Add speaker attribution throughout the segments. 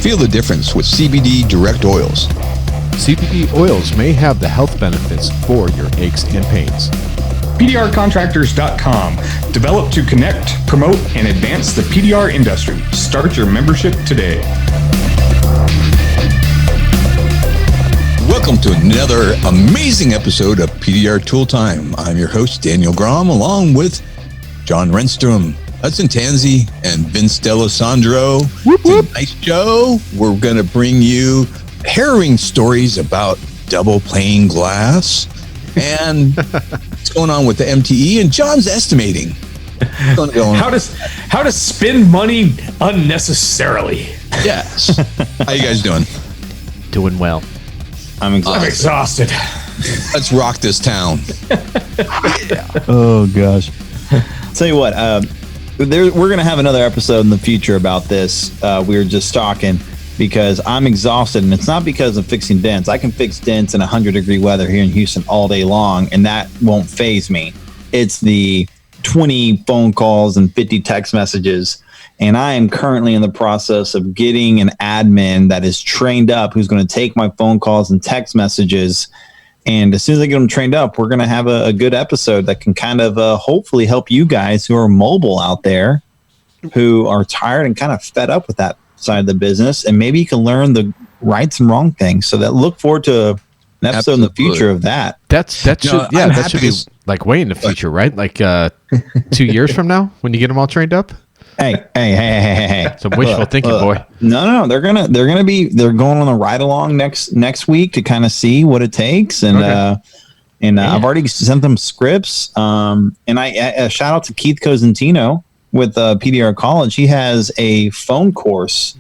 Speaker 1: Feel the difference with CBD Direct Oils.
Speaker 2: CBD oils may have the health benefits for your aches and pains.
Speaker 3: PDRcontractors.com. Developed to connect, promote, and advance the PDR industry. Start your membership today.
Speaker 1: Welcome to another amazing episode of PDR Tool Time. I'm your host, Daniel Grom, along with John Renstrom, Hudson Tanzi, and Vince D'Alessandro. Tonight's show, we're going to bring you harrowing stories about double pane glass and what's going on with the MTE, and John's estimating.
Speaker 3: How to spend money unnecessarily.
Speaker 1: Yes. How you guys doing?
Speaker 2: Doing well.
Speaker 4: I'm exhausted.
Speaker 1: Let's rock this town.
Speaker 4: Yeah. Oh gosh. Tell you what, we're going to have another episode in the future about this. We were just talking because I'm exhausted, and it's not because of fixing dents. I can fix dents in 100-degree weather here in Houston all day long, and that won't faze me. It's the 20 phone calls and 50 text messages, and I am currently in the process of getting an admin that is trained up who's going to take my phone calls and text messages. And as soon as I get them trained up, we're going to have a good episode that can kind of hopefully help you guys who are mobile out there, who are tired and kind of fed up with that side of the business. And maybe you can learn the rights and wrong things. So that look forward to an episode in the future of that.
Speaker 2: That should be like way in the future, right? Like 2 years from now when you get them all trained up.
Speaker 4: Hey.
Speaker 2: Some wishful thinking, boy.
Speaker 4: No. They're going on a ride along next week to kind of see what it takes. And, I've already sent them scripts. And I shout out to Keith Cosentino with PDR College. He has a phone course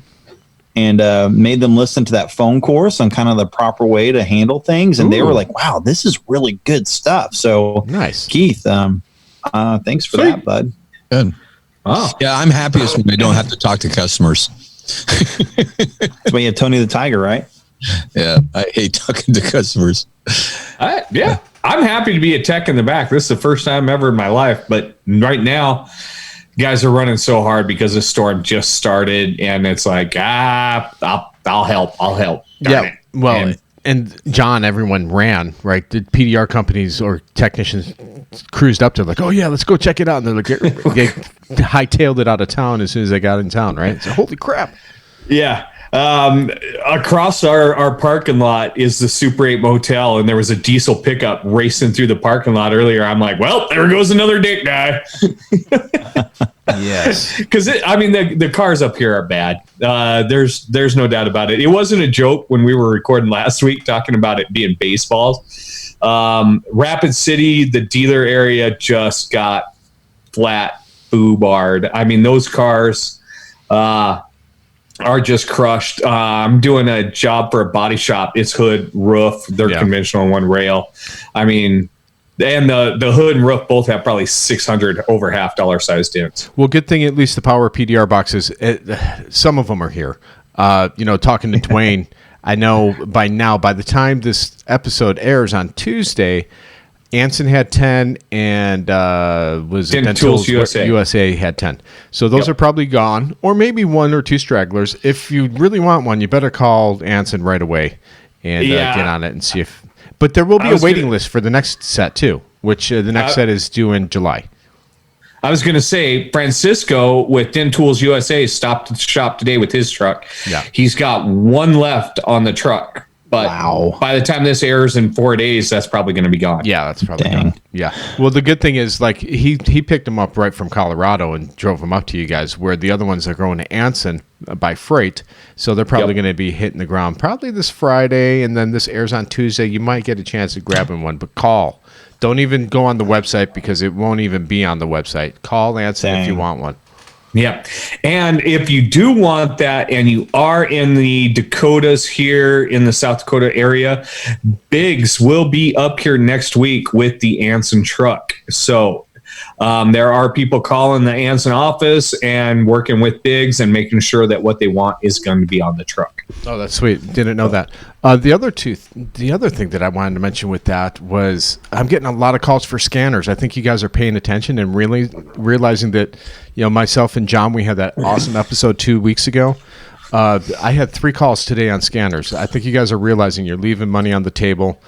Speaker 4: and made them listen to that phone course on kind of the proper way to handle things. And they were like, wow, this is really good stuff. So
Speaker 2: nice.
Speaker 4: Keith, thanks for that, bud.
Speaker 1: Good. Oh. Yeah, I'm happiest when I don't have to talk to customers.
Speaker 4: That's why you have Tony the Tiger, right?
Speaker 1: Yeah, I hate talking to customers.
Speaker 3: I'm happy to be a tech in the back. This is the first time ever in my life, but right now, guys are running so hard because the storm just started, and it's like, I'll help. Darn it.
Speaker 2: Well, and John, everyone ran, right? The PDR companies or technicians cruised up to like, oh yeah, let's go check it out. And they're like, they hightailed it out of town as soon as they got in town, right? So holy crap.
Speaker 3: Yeah. Across our parking lot is the Super 8 motel, and there was a diesel pickup racing through the parking lot earlier. I'm like, well, there goes another dick guy.
Speaker 1: Yes.
Speaker 3: Because the cars up here are bad. There's no doubt about it. It wasn't a joke when we were recording last week talking about it being baseballs. Rapid City, the dealer area, just got flat boo-barred. I mean, those cars are just crushed. I'm doing a job for a body shop. It's hood, roof. They're conventional on one rail. I mean, and the hood and roof both have probably 600 over $half size dents.
Speaker 2: Well, good thing at least the Power PDR boxes, some of them are here. Talking to Dwayne, I know by now, by the time this episode airs on Tuesday, Anson had 10 and
Speaker 3: Dent Tools
Speaker 2: USA had 10. So those are probably gone, or maybe one or two stragglers. If you really want one, you better call Anson right away and get on it and see if. But there will be a waiting list for the next set too, which the next set is due in July.
Speaker 3: I was going to say Francisco with Dent Tools USA stopped to shop today with his truck. Yeah, he's got one left on the truck. But by the time this airs in 4 days, that's probably going to be gone.
Speaker 2: Yeah, that's probably gone. Yeah. Well, the good thing is, like, he picked them up right from Colorado and drove them up to you guys, where the other ones are going to Anson by freight. So they're probably going to be hitting the ground probably this Friday, and then this airs on Tuesday. You might get a chance of grabbing one, but call. Don't even go on the website because it won't even be on the website. Call Anson if you want one.
Speaker 3: Yeah. And if you do want that and you are in the Dakotas here in the South Dakota area, Biggs will be up here next week with the Anson truck. So there are people calling the Anson office and working with Biggs and making sure that what they want is going to be on the truck.
Speaker 2: Oh, that's sweet. Didn't know that. The other thing that I wanted to mention with that was I'm getting a lot of calls for scanners. I think you guys are paying attention and really realizing that, myself and John, we had that awesome episode 2 weeks ago I had 3 calls today on scanners. I think you guys are realizing you're leaving money on the table.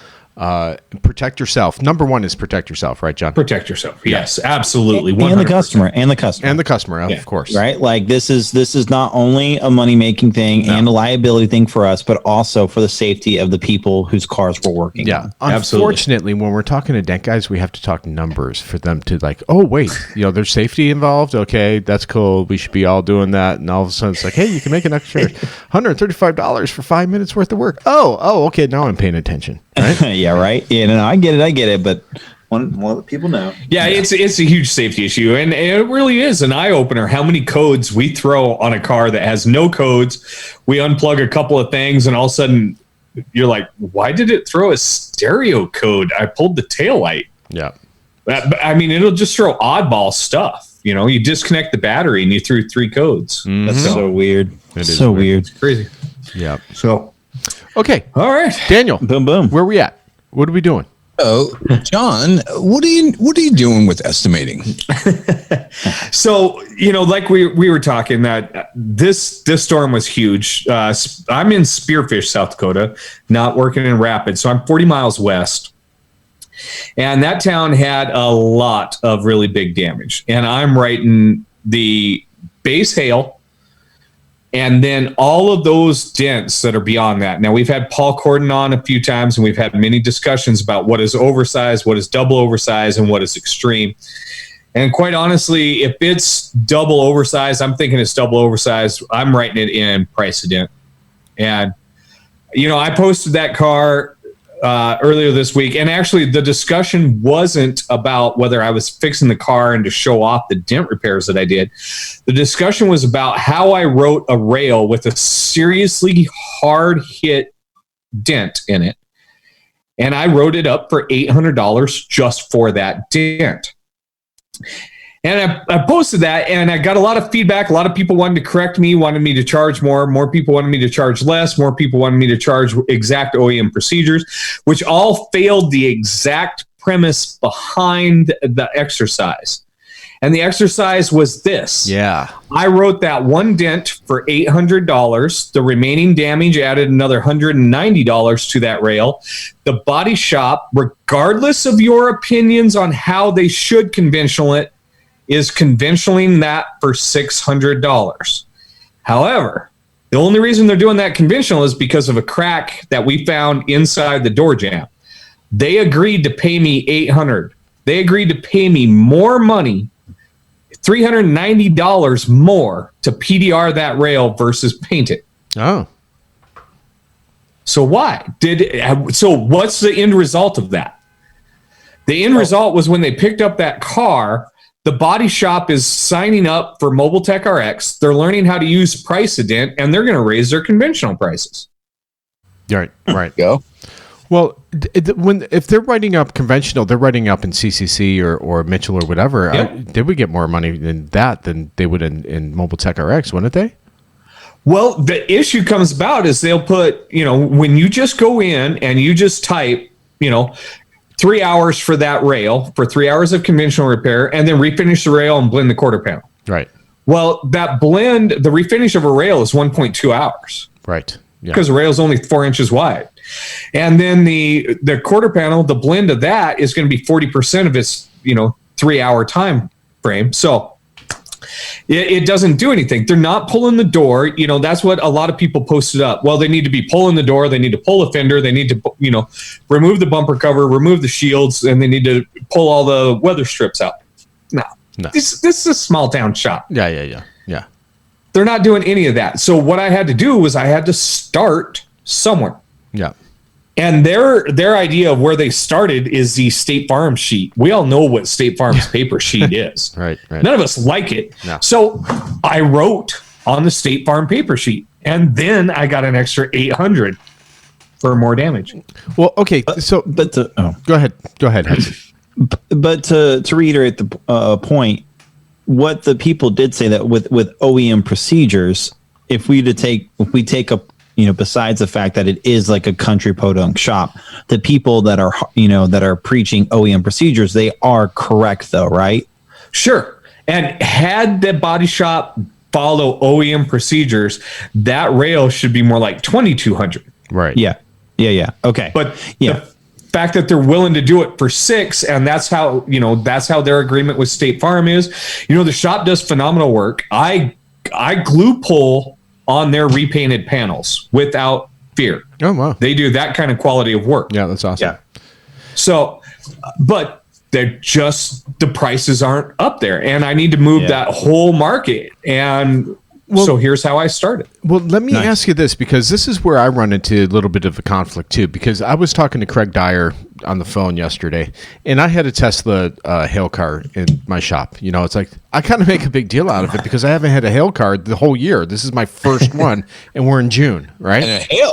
Speaker 2: Protect yourself. Number one is protect yourself, right, John?
Speaker 3: Protect yourself. Yes, absolutely.
Speaker 4: 100%. And the customer,
Speaker 2: of course.
Speaker 4: Right? Like this is not only a money-making thing and a liability thing for us, but also for the safety of the people whose cars we're working on.
Speaker 2: Unfortunately, when we're talking to dent guys, we have to talk numbers for them to like, oh, wait, there's safety involved. Okay, that's cool. We should be all doing that. And all of a sudden it's like, hey, you can make an extra $135 for 5 minutes worth of work. Oh, okay. Now I'm paying attention. Right?
Speaker 4: Yeah, right. Yeah, no, I get it. But want people know.
Speaker 3: Yeah, it's a huge safety issue, and it really is an eye opener. How many codes we throw on a car that has no codes? We unplug a couple of things, and all of a sudden, you're like, "Why did it throw a stereo code? I pulled the taillight."
Speaker 2: Yeah,
Speaker 3: I mean, it'll just throw oddball stuff. You disconnect the battery, and you threw 3 codes.
Speaker 4: Mm-hmm. That's so weird.
Speaker 2: It is
Speaker 4: so weird.
Speaker 3: It's crazy.
Speaker 2: Yeah.
Speaker 3: So.
Speaker 2: Okay.
Speaker 3: All right.
Speaker 2: Daniel.
Speaker 4: Boom.
Speaker 2: Where are we at? What are we doing?
Speaker 1: Oh, John, what are you doing with estimating?
Speaker 3: So, like we were talking that this storm was huge. I'm in Spearfish, South Dakota, not working in Rapid. So I'm 40 miles west. And that town had a lot of really big damage. And I'm writing the base hail, and then all of those dents that are beyond that. Now, we've had Paul Corden on a few times, and we've had many discussions about what is oversized, what is double oversized, and what is extreme. And quite honestly, if it's double oversized, I'm thinking it's double oversized. I'm writing it in price of dent. And, I posted that car earlier this week, and actually the discussion wasn't about whether I was fixing the car and to show off the dent repairs that I did. The discussion was about how I wrote a rail with a seriously hard hit dent in it, and I wrote it up for $800 just for that dent. And I posted that, and I got a lot of feedback. A lot of people wanted to correct me, wanted me to charge more. More people wanted me to charge less. More people wanted me to charge exact OEM procedures, which all failed the exact premise behind the exercise. And the exercise was this.
Speaker 2: Yeah.
Speaker 3: I wrote that one dent for $800. The remaining damage added another $190 to that rail. The body shop, regardless of your opinions on how they should conventional it, is conventionaling that for $600. However, the only reason they're doing that conventional is because of a crack that we found inside the door jamb. They agreed to pay me $800. They agreed to pay me more money, $390 more, to PDR that rail versus paint it.
Speaker 2: Oh.
Speaker 3: So why? So what's the end result of that? The end result was when they picked up that car, the body shop is signing up for Mobile Tech RX. They're learning how to use price a dent, and they're going to raise their conventional prices.
Speaker 2: Right.
Speaker 1: Go.
Speaker 2: Well, if they're writing up conventional, they're writing up in CCC or Mitchell or whatever.
Speaker 3: Yep.
Speaker 2: They would get more money than they would in Mobile Tech RX, wouldn't they?
Speaker 3: Well, the issue comes about is they'll put, when you just go in and you just type, 3 hours for that rail, for 3 hours of conventional repair, and then refinish the rail and blend the quarter panel.
Speaker 2: Right.
Speaker 3: Well, that blend, the refinish of a rail is 1.2 hours.
Speaker 2: Right. Yeah.
Speaker 3: Because the rail is only 4 inches wide. And then the quarter panel, the blend of that is going to be 40% of its, 3 hour time frame. So it doesn't do anything. They're not pulling the door. That's what a lot of people posted up. Well, they need to be pulling the door. They need to pull a fender. They need to, remove the bumper cover, remove the shields, and they need to pull all the weather strips out. No. This is a small town shop.
Speaker 2: Yeah.
Speaker 3: They're not doing any of that. So what I had to do was I had to start somewhere.
Speaker 2: Yeah.
Speaker 3: And their idea of where they started is the State Farm sheet. We all know what State Farm's paper sheet is.
Speaker 2: Right.
Speaker 3: None of us like it.
Speaker 2: No.
Speaker 3: So I wrote on the State Farm paper sheet, and then I got an extra $800 for more damage.
Speaker 2: Well, okay. So, go ahead, Hudson.
Speaker 4: But to reiterate the point, what the people did say that with OEM procedures, if we take a besides the fact that it is like a country podunk shop, the people that are preaching OEM procedures, they are correct though, right?
Speaker 3: Sure. And had the body shop follow OEM procedures, that rail should be more like 2,200.
Speaker 2: Right.
Speaker 4: Yeah. Okay.
Speaker 3: But
Speaker 4: yeah.
Speaker 3: the fact that they're willing to do it for 6, and that's how their agreement with State Farm is. The shop does phenomenal work. I glue pull on their repainted panels without fear.
Speaker 2: Oh, wow.
Speaker 3: They do that kind of quality of work.
Speaker 2: Yeah, that's awesome.
Speaker 3: Yeah. So, but they're just, the prices aren't up there, and I need to move that whole market. And so here's how I started.
Speaker 2: Well, let me ask you this, because this is where I run into a little bit of a conflict too, because I was talking to Craig Dyer on the phone yesterday, and I had a Tesla hail car in my shop. It's like, I kind of make a big deal out of it because I haven't had a hail car the whole year. This is my first one, and we're in June, right?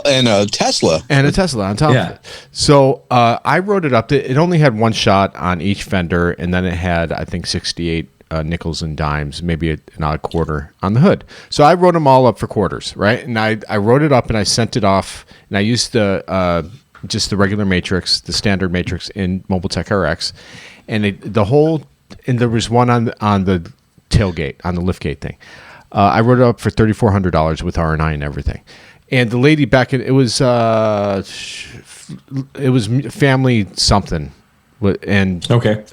Speaker 1: And a Tesla.
Speaker 2: And a Tesla on top of it. So I wrote it up. It only had one shot on each fender, and then it had, I think, 68 nickels and dimes, maybe an odd quarter on the hood. So I wrote them all up for quarters, right? And I wrote it up and I sent it off, and I used the just the regular matrix, the standard matrix in Mobile Tech RX, and there was one on the tailgate, on the liftgate thing. I wrote it up for $3,400 with R&I and everything. And the lady back it was family something. And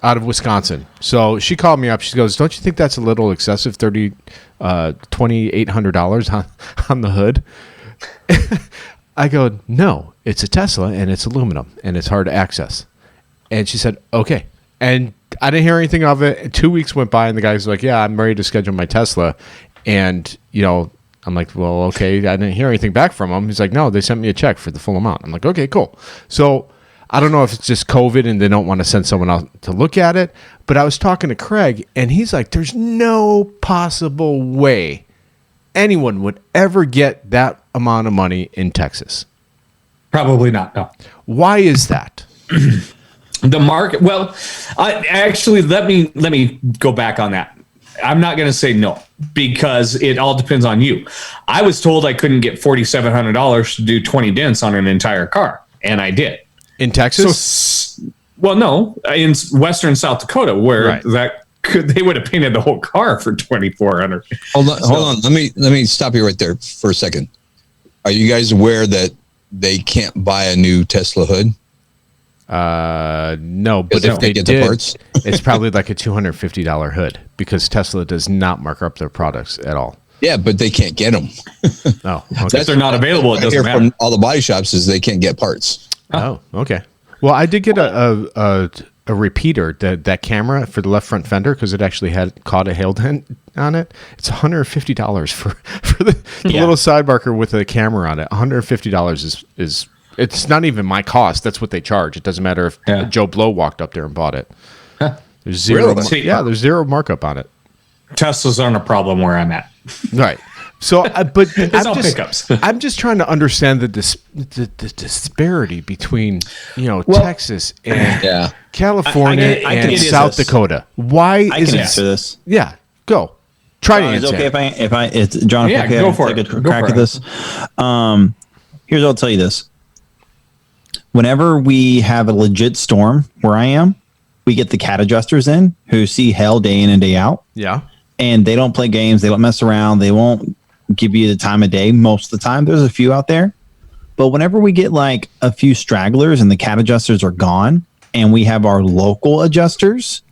Speaker 2: out of Wisconsin. So she called me up. She goes, "Don't you think that's a little excessive? $2,800 on the hood?" I go, "No, it's a Tesla and it's aluminum and it's hard to access." And she said, "Okay." And I didn't hear anything of it. 2 weeks went by, and the guy's like, "Yeah, I'm ready to schedule my Tesla." And I'm like, "Well, okay." I didn't hear anything back from him. He's like, "No, they sent me a check for the full amount." I'm like, "Okay, cool." So I don't know if it's just COVID and they don't want to send someone out to look at it, but I was talking to Craig, and he's like, there's no possible way anyone would ever get that amount of money in Texas.
Speaker 3: Probably not, no.
Speaker 2: Why is that?
Speaker 3: The market, well, actually, let me go back on that. I'm not going to say no, because it all depends on you. I was told I couldn't get $4,700 to do 20 dents on an entire car, and I did.
Speaker 2: In Texas?
Speaker 3: No, in Western South Dakota, where they would have painted the whole car for $2,400.
Speaker 1: Hold on. Let me stop you right there for a second. Are you guys aware that they can't buy a new Tesla hood?
Speaker 2: No, but if they did, the parts? It's probably like a $250 hood, because Tesla does not mark up their products at all.
Speaker 1: Yeah, but they can't get them.
Speaker 2: Oh,
Speaker 3: okay. If they're not available, it doesn't matter.
Speaker 1: From all the body shops is they can't get parts.
Speaker 2: Oh, okay. Well, I did get a repeater, that camera for the left front fender, because it actually had caught a hail dent on it. It's $150 for the little side marker with a camera on it. $150 is it's not even my cost. That's what they charge. It doesn't matter if Joe Blow walked up there and bought it. There's zero.
Speaker 3: Really?
Speaker 2: There's zero markup on it.
Speaker 3: Teslas aren't a problem where I'm at.
Speaker 2: Right. So, but
Speaker 3: pickups.
Speaker 2: I'm just trying to understand the disparity between Texas and California and South Dakota. Why
Speaker 4: I can answer this?
Speaker 2: Yeah, go. Try to answer.
Speaker 4: Is it okay if I it's John?
Speaker 3: Yeah,
Speaker 4: okay,
Speaker 3: go for it.
Speaker 4: Take a crack at this. Here's what I'll tell you this. Whenever we have a legit storm where I am, we get the cat adjusters in who see hell day in and day out.
Speaker 2: Yeah.
Speaker 4: And they don't play games. They don't mess around. They won't give you the time of day most of the time. There's a few out there. But whenever we get like a few stragglers and the cat adjusters are gone, and we have our local adjusters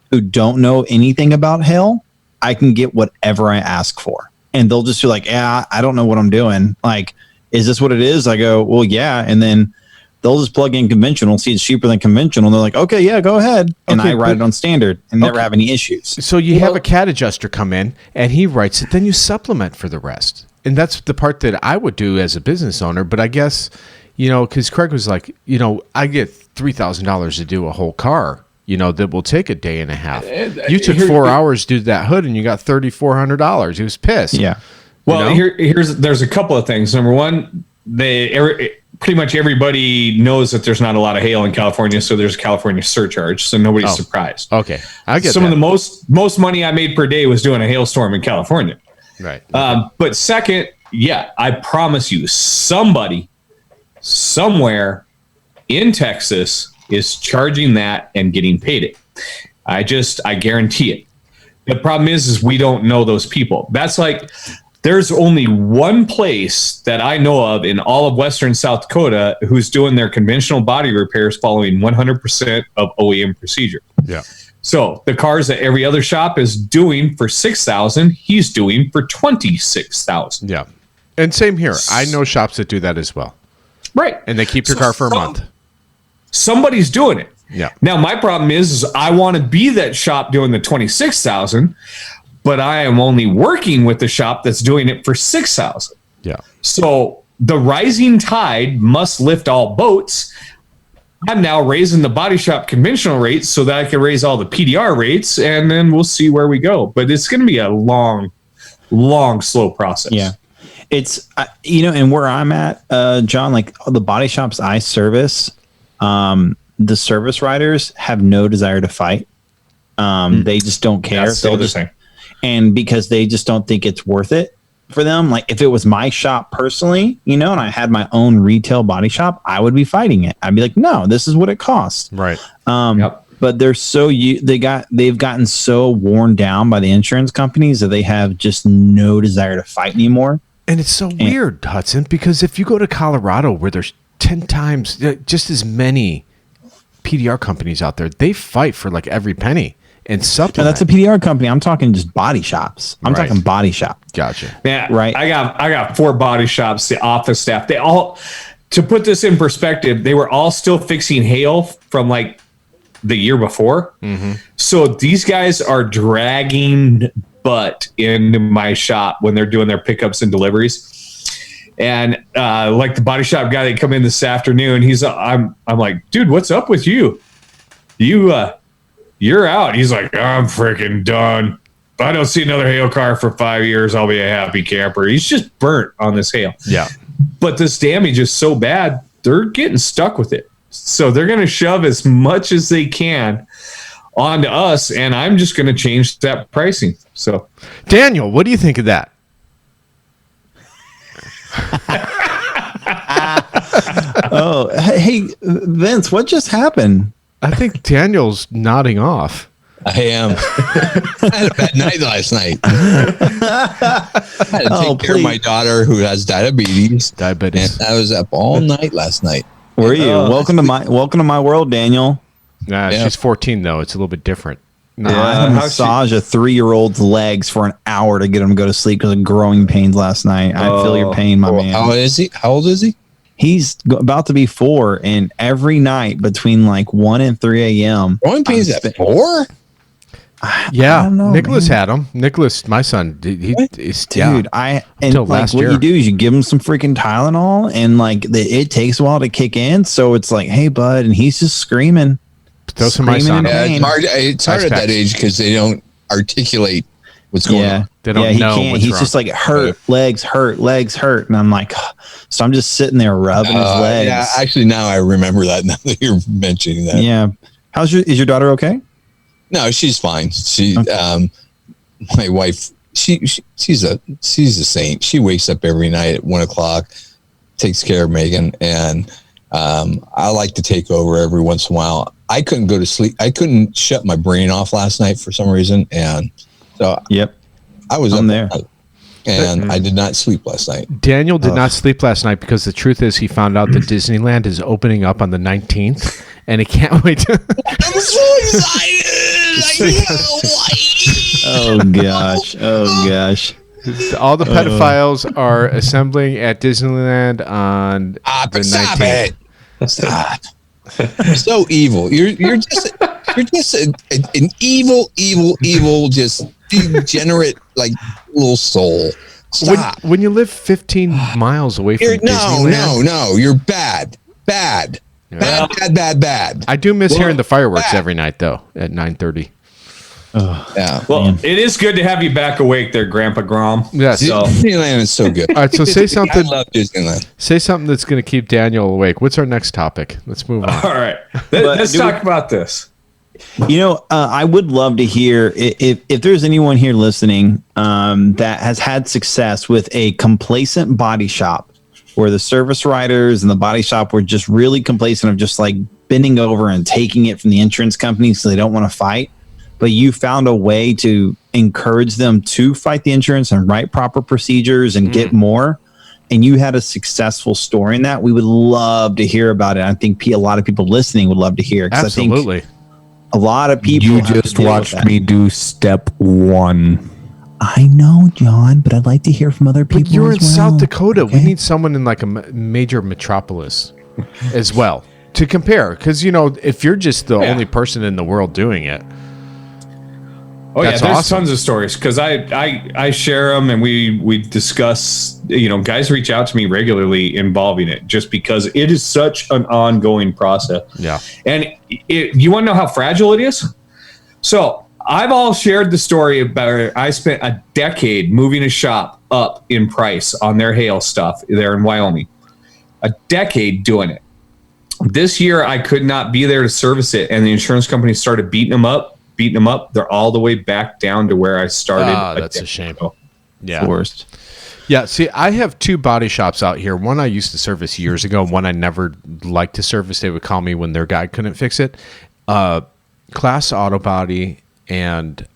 Speaker 4: who don't know anything about hell, I can get whatever I ask for. And they'll just be like, yeah, I don't know what I'm doing. Like, is this what it is? I go, well, yeah. And then they'll just plug in conventional, see it's cheaper than conventional. And they're like, okay, yeah, go ahead. And I write it on standard and never have any issues.
Speaker 2: So you have a cat adjuster come in and he writes it, then you supplement for the rest. And that's the part that I would do as a business owner. But I guess, because Craig was like, I get $3,000 to do a whole car, that will take a day and a half. You took 4 hours to do that hood and you got $3,400. He was pissed.
Speaker 4: Yeah.
Speaker 3: Well, there's a couple of things. Number one, pretty much everybody knows that there's not a lot of hail in California, so there's a California surcharge, so nobody's surprised.
Speaker 2: Okay, I get
Speaker 3: some of the most money I made per day was doing a hailstorm in California.
Speaker 2: Right.
Speaker 3: But second, I promise you, somebody somewhere in Texas is charging that and getting paid it. I guarantee it. The problem is we don't know those people. That's like, there's only one place that I know of in all of Western South Dakota who's doing their conventional body repairs following 100% of OEM procedure.
Speaker 2: Yeah.
Speaker 3: So the cars that every other shop is doing for $6,000, he's doing for $26,000.
Speaker 2: Yeah. And same here. I know shops that do that as well.
Speaker 3: Right.
Speaker 2: And they keep your car for a month.
Speaker 3: Somebody's doing it.
Speaker 2: Yeah.
Speaker 3: Now my problem is I want to be that shop doing the 26,000, but I am only working with the shop that's doing it for 6,000.
Speaker 2: Yeah.
Speaker 3: So the rising tide must lift all boats. I'm now raising the body shop conventional rates so that I can raise all the PDR rates, and then we'll see where we go. But it's going to be a long, slow process.
Speaker 4: Yeah. It's, and where I'm at, John, like the body shops I service, the service riders have no desire to fight. They just don't care. They'll just, and because they just don't think it's worth it for them. Like if it was my shop personally, and I had my own retail body shop, I would be fighting it. I'd be like, no, this is what it costs.
Speaker 2: Right.
Speaker 4: But they're they've gotten so worn down by the insurance companies that they have just no desire to fight anymore.
Speaker 2: And it's so weird, Hudson, because if you go to Colorado where there's 10 times just as many PDR companies out there, they fight for like every penny and supplement.
Speaker 4: No, that's a PDR company. I'm talking just body shops. I'm talking body shop.
Speaker 2: Gotcha.
Speaker 3: Yeah,
Speaker 4: right.
Speaker 3: I got 4 body shops, the office staff. They all, to put this in perspective, they were all still fixing hail from like the year before. Mm-hmm. So these guys are dragging butt into my shop when they're doing their pickups and deliveries. And like the body shop guy that come in this afternoon, I'm like, dude, what's up with you? You're out. He's like, I'm freaking done. If I don't see another hail car for 5 years, I'll be a happy camper. He's just burnt on this hail.
Speaker 2: Yeah.
Speaker 3: But this damage is so bad, they're getting stuck with it. So they're going to shove as much as they can onto us, and I'm just going to change that pricing. So,
Speaker 2: Daniel, what do you think of that?
Speaker 4: Oh, hey, Vince, what just happened?
Speaker 2: I think Daniel's nodding off.
Speaker 1: I am. I had a bad night last night. I had to take care of my daughter who has diabetes. And I was up all night last night.
Speaker 4: Where are you? Welcome to my world, Daniel.
Speaker 2: Nah, she's 14 though. It's a little bit different.
Speaker 4: No, I had to massage a 3-year-old's legs for an hour to get him to go to sleep because of growing pains last night. I feel your pain, my man.
Speaker 1: How old is he?
Speaker 4: He's about to be 4, and every night between like 1 and 3 a.m.
Speaker 1: Growing pains at 4?
Speaker 2: Yeah, Nicholas had him. Nicholas, my son, dude.
Speaker 4: What you do is you give him some freaking Tylenol, and like it takes a while to kick in. So it's like, hey, bud, and he's just screaming.
Speaker 2: Those are my son.
Speaker 1: Yeah, it's hard at that age because they don't articulate what's going on.
Speaker 2: They don't know.
Speaker 4: He's wrong. Just like legs hurt, and I'm like, so I'm just sitting there rubbing his legs.
Speaker 1: Yeah, actually, now I remember that. Now that you're mentioning that.
Speaker 4: Yeah, is your daughter okay?
Speaker 1: No, she's fine. My wife, she's a saint. She wakes up every night at 1:00, takes care of Megan, and I like to take over every once in a while. I couldn't go to sleep. I couldn't shut my brain off last night for some reason, and so I was up there, and I did not sleep last night.
Speaker 2: Daniel did not sleep last night because the truth is he found out that Disneyland is opening up on the 19th, and he can't wait to.
Speaker 1: I'm so excited!
Speaker 4: Oh gosh!
Speaker 2: All the pedophiles are assembling at Disneyland on the 19th.
Speaker 1: Stop. So evil. You're just an evil, just degenerate like little soul. Stop.
Speaker 2: When you live 15 miles away from Disneyland.
Speaker 1: No, you're bad. Bad.
Speaker 2: I do miss hearing the fireworks every night though at 9:30.
Speaker 1: Yeah.
Speaker 3: Well, it is good to have you back awake there, Grandpa Grom.
Speaker 2: Yes.
Speaker 1: Disneyland is so good.
Speaker 2: All right, so say something.
Speaker 1: I love Disneyland.
Speaker 2: Say something that's going to keep Daniel awake. What's our next topic? Let's move on.
Speaker 3: All right. Let's talk about this.
Speaker 4: I would love to hear if there's anyone here listening that has had success with a complacent body shop where the service riders and the body shop were just really complacent of just like bending over and taking it from the insurance company so they don't want to fight. but you found a way to encourage them to fight the insurance and write proper procedures and get more. And you had a successful story in that. We would love to hear about it. I think a lot of people listening would love to hear.
Speaker 2: Absolutely.
Speaker 4: I think a lot of people.
Speaker 5: You just watched me do step 1.
Speaker 4: I know, John, but I'd like to hear from other people.
Speaker 2: But you're in
Speaker 4: as well.
Speaker 2: South Dakota.
Speaker 4: Okay.
Speaker 2: We need someone in like a major metropolis as well to compare. Because, if you're just the only person in the world doing it.
Speaker 3: Oh,
Speaker 2: that's
Speaker 3: there's
Speaker 2: awesome.
Speaker 3: tons of stories because I share them and we discuss, guys reach out to me regularly involving it just because it is such an ongoing process.
Speaker 2: Yeah.
Speaker 3: And you want to know how fragile it is? So I've all shared the story about I spent a decade moving a shop up in price on their hail stuff there in Wyoming. A decade doing it. This year I could not be there to service it, and the insurance company started beating them up. They're all the way back down to where I started.
Speaker 2: That's a shame.
Speaker 3: Ago.
Speaker 2: Yeah.
Speaker 4: Worst.
Speaker 2: Yeah. See, I have 2 body shops out here. One I used to service years ago. One I never liked to service. They would call me when their guy couldn't fix it. Class Auto Body and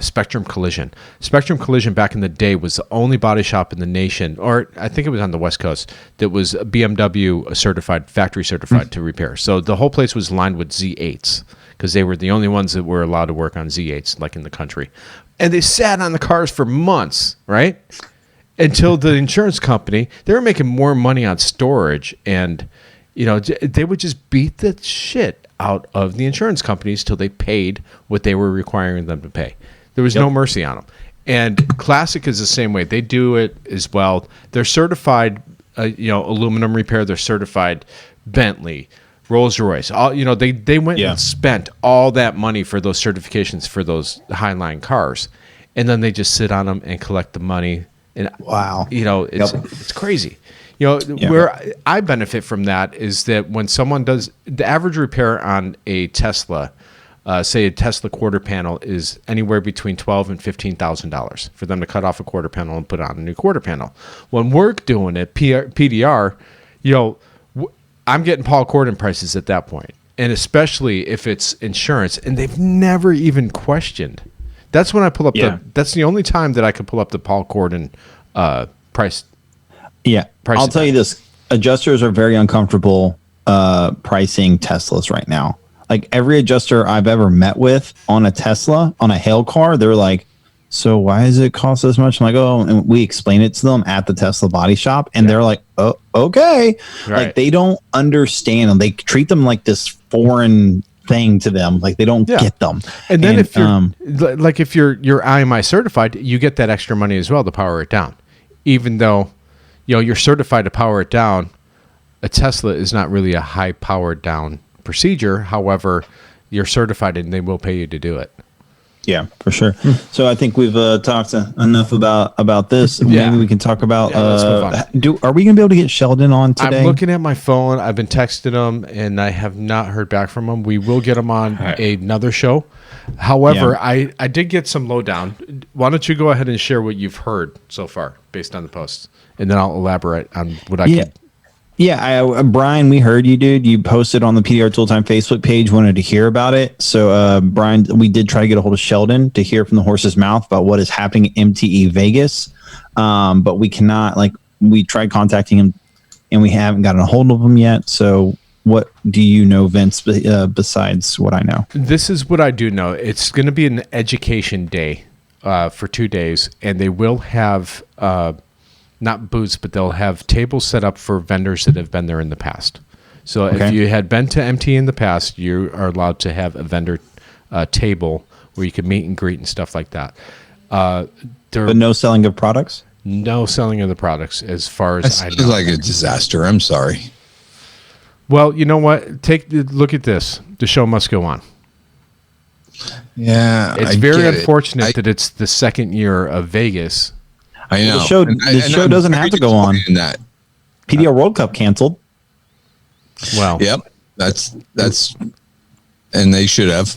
Speaker 2: Spectrum Collision. Spectrum Collision back in the day was the only body shop in the nation, or I think it was on the West Coast, that was BMW certified, factory certified to repair. So the whole place was lined with Z8s because they were the only ones that were allowed to work on Z8s, like in the country. And they sat on the cars for months, right? Until the insurance company, they were making more money on storage, and they would just beat the shit out of the insurance companies till they paid what they were requiring them to pay. There was no mercy on them. And Classic is the same way. They do it as well. They're certified, aluminum repair. They're certified Bentley, Rolls-Royce. All they went and spent all that money for those certifications for those Highline cars, and then they just sit on them and collect the money. And
Speaker 4: wow,
Speaker 2: it's crazy. Where I benefit from that is that when someone does the average repair on a Tesla, say a Tesla quarter panel is anywhere between $12,000 and $15,000 for them to cut off a quarter panel and put on a new quarter panel. When we're doing it, PDR, I'm getting Paul Corden prices at that point, and especially if it's insurance, and they've never even questioned. That's when I pull up that's the only time that I could pull up the Paul Corden price.
Speaker 4: Yeah, I'll tell you this: adjusters are very uncomfortable pricing Teslas right now. Like every adjuster I've ever met with on a Tesla, on a hail car, they're like, "So why does it cost this much?" I'm like, "Oh," and we explain it to them at the Tesla body shop, and they're like, "Oh, okay."
Speaker 2: Right.
Speaker 4: Like they don't understand them. They treat them like this foreign thing to them, like they don't get them.
Speaker 2: And then if you're IMI certified, you get that extra money as well to power it down, even though you're certified to power it down. A Tesla is not really a high powered down procedure. However, you're certified and they will pay you to do it.
Speaker 4: Yeah, for sure. So I think we've talked enough about this. Maybe we can talk about.
Speaker 2: Let's move on.
Speaker 4: Are we going to be able to get Sheldon on today?
Speaker 2: I'm looking at my phone. I've been texting him, and I have not heard back from him. We will get him on another show. However, I did get some lowdown. Why don't you go ahead and share what you've heard so far based on the posts, and then I'll elaborate on what I can.
Speaker 4: Yeah, Brian, we heard you, dude. You posted on the PDR Tooltime Facebook page, wanted to hear about it. So, Brian, we did try to get a hold of Sheldon to hear from the horse's mouth about what is happening at MTE Vegas. But we cannot, we tried contacting him and we haven't gotten a hold of him yet. So what do you know, Vince, besides what I know?
Speaker 2: This is what I do know. It's going to be an education day for 2 days, and they will have not booths, but they'll have tables set up for vendors that have been there in the past. So if you had been to MT in the past, you are allowed to have a vendor table where you can meet and greet and stuff like that.
Speaker 4: But no selling of products?
Speaker 2: No selling of the products as far as I know.
Speaker 1: It's like a disaster. I'm sorry.
Speaker 2: Well, you know what? Look at this. The show must go on.
Speaker 1: Yeah.
Speaker 2: It's very unfortunate that it's the second year of Vegas.
Speaker 1: I know.
Speaker 4: The show doesn't have to go on.
Speaker 1: That.
Speaker 4: PDR World Cup canceled.
Speaker 2: Well,
Speaker 1: yep. That's, and they should have.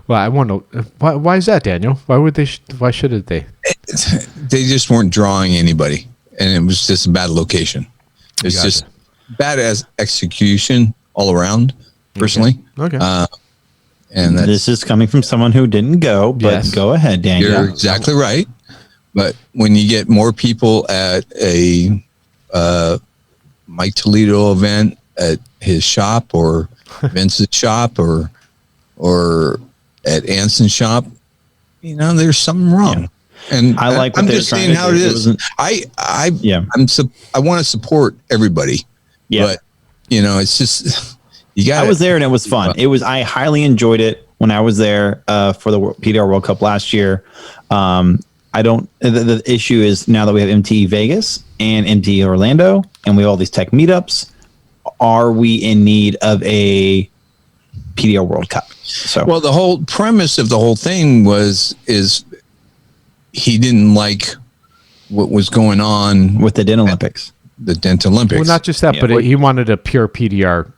Speaker 2: Well, I want to. Why is that, Daniel? Why shouldn't they?
Speaker 1: They just weren't drawing anybody, and it was just a bad location. It's just bad as execution all around. Personally,
Speaker 2: okay.
Speaker 1: And
Speaker 4: this is coming from someone who didn't go, but go ahead, Daniel.
Speaker 1: You're exactly right. But when you get more people at a Mike Toledo event at his shop or Vince's shop or at Anson's shop, there's something wrong. Yeah. And
Speaker 4: I like.
Speaker 1: I'm just saying how it is. I want to support everybody. Yeah. But it's just you got.
Speaker 4: I was there and it was fun. I highly enjoyed it when I was there for the PDR World Cup last year. The issue is now that we have MTE Vegas and MTE Orlando and we have all these tech meetups, are we in need of a PDR World Cup? So,
Speaker 1: well, the whole premise of the whole thing is he didn't like what was going on
Speaker 4: with the Dent Olympics.
Speaker 1: The Dent Olympics.
Speaker 2: Well, not just that, but he wanted a pure PDR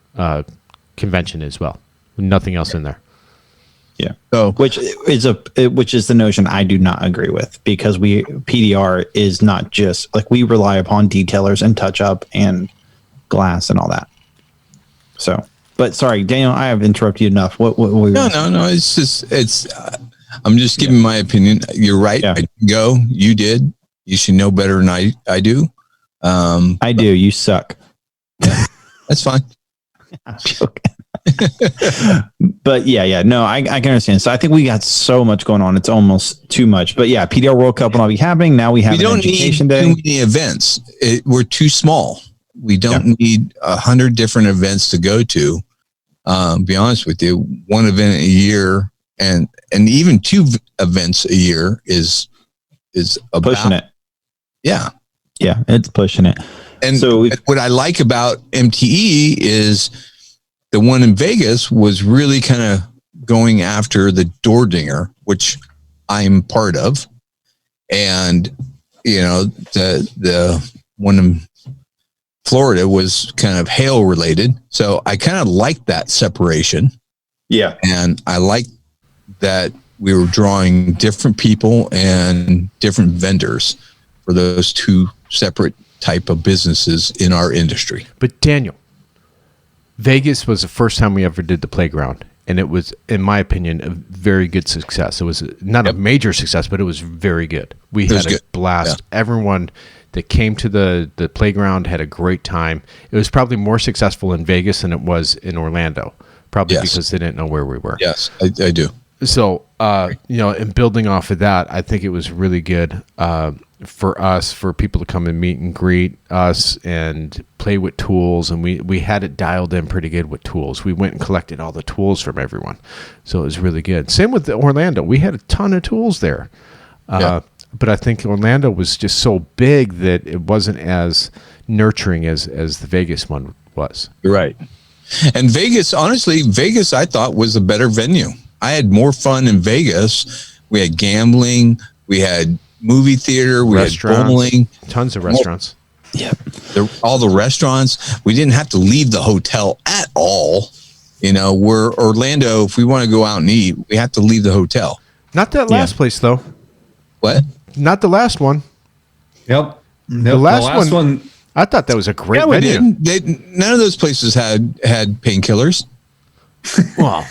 Speaker 2: convention as well. Nothing else in there.
Speaker 4: Yeah. So, which is the notion I do not agree with, because PDR is not just like, we rely upon detailers and touch up and glass and all that. So, but sorry, Daniel, I have interrupted you enough. What were you
Speaker 1: No. I'm just giving my opinion. You're right. Yeah. I didn't go. You did. You should know better than I do.
Speaker 4: I do. You suck.
Speaker 1: Yeah, that's fine.
Speaker 4: I'm joking. But no, I can understand. So I think we got so much going on. It's almost too much. But yeah, PDR World Cup will not be happening. Now we have an education day.
Speaker 1: We don't need too many events. We're too small. We don't need 100 different events to go to. Be honest with you, one event a year and even 2 events a year is about
Speaker 4: pushing it.
Speaker 1: Yeah.
Speaker 4: Yeah, it's pushing it.
Speaker 1: And so what I like about MTE is the one in Vegas was really kind of going after the door dinger, which I'm part of. And, the one in Florida was kind of hail related. So I kind of like that separation.
Speaker 4: Yeah.
Speaker 1: And I like that we were drawing different people and different vendors for those 2 separate type of businesses in our industry.
Speaker 2: But Daniel, Vegas was the first time we ever did the playground, and it was, in my opinion, a very good success. It was not a major success, but it was very good. We had a blast. Yeah. Everyone that came to the playground had a great time. It was probably more successful in Vegas than it was in Orlando, probably because they didn't know where we were.
Speaker 1: Yes, I do.
Speaker 2: So, and building off of that, I think it was really good for us, for people to come and meet and greet us and play with tools. And we had it dialed in pretty good with tools. We went and collected all the tools from everyone. So it was really good. Same with Orlando. We had a ton of tools there. But I think Orlando was just so big that it wasn't as nurturing as the Vegas one was.
Speaker 1: You're right. And Vegas, honestly, I thought was a better venue. I had more fun in Vegas. We had gambling. We had movie theater. We had bowling.
Speaker 2: Tons of restaurants.
Speaker 1: Yeah. All the restaurants. We didn't have to leave the hotel at all. We're Orlando. If we want to go out and eat, we have to leave the hotel.
Speaker 2: Not that last place, though.
Speaker 1: What?
Speaker 2: Not the last one.
Speaker 3: Yep.
Speaker 2: The last one. I thought that was a great venue.
Speaker 1: None of those places had painkillers.
Speaker 2: Well,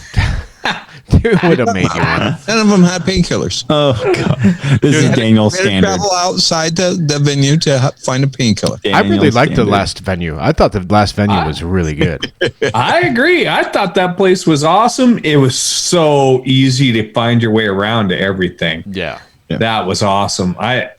Speaker 2: it would have made you one.
Speaker 1: None of them had painkillers.
Speaker 4: Oh, God. This is Daniel's standard.
Speaker 1: Travel outside the venue to find a painkiller.
Speaker 2: I really liked the last venue. I thought the last venue was really good.
Speaker 3: I agree. I thought that place was awesome. It was so easy to find your way around to everything.
Speaker 2: Yeah.
Speaker 3: That was awesome. I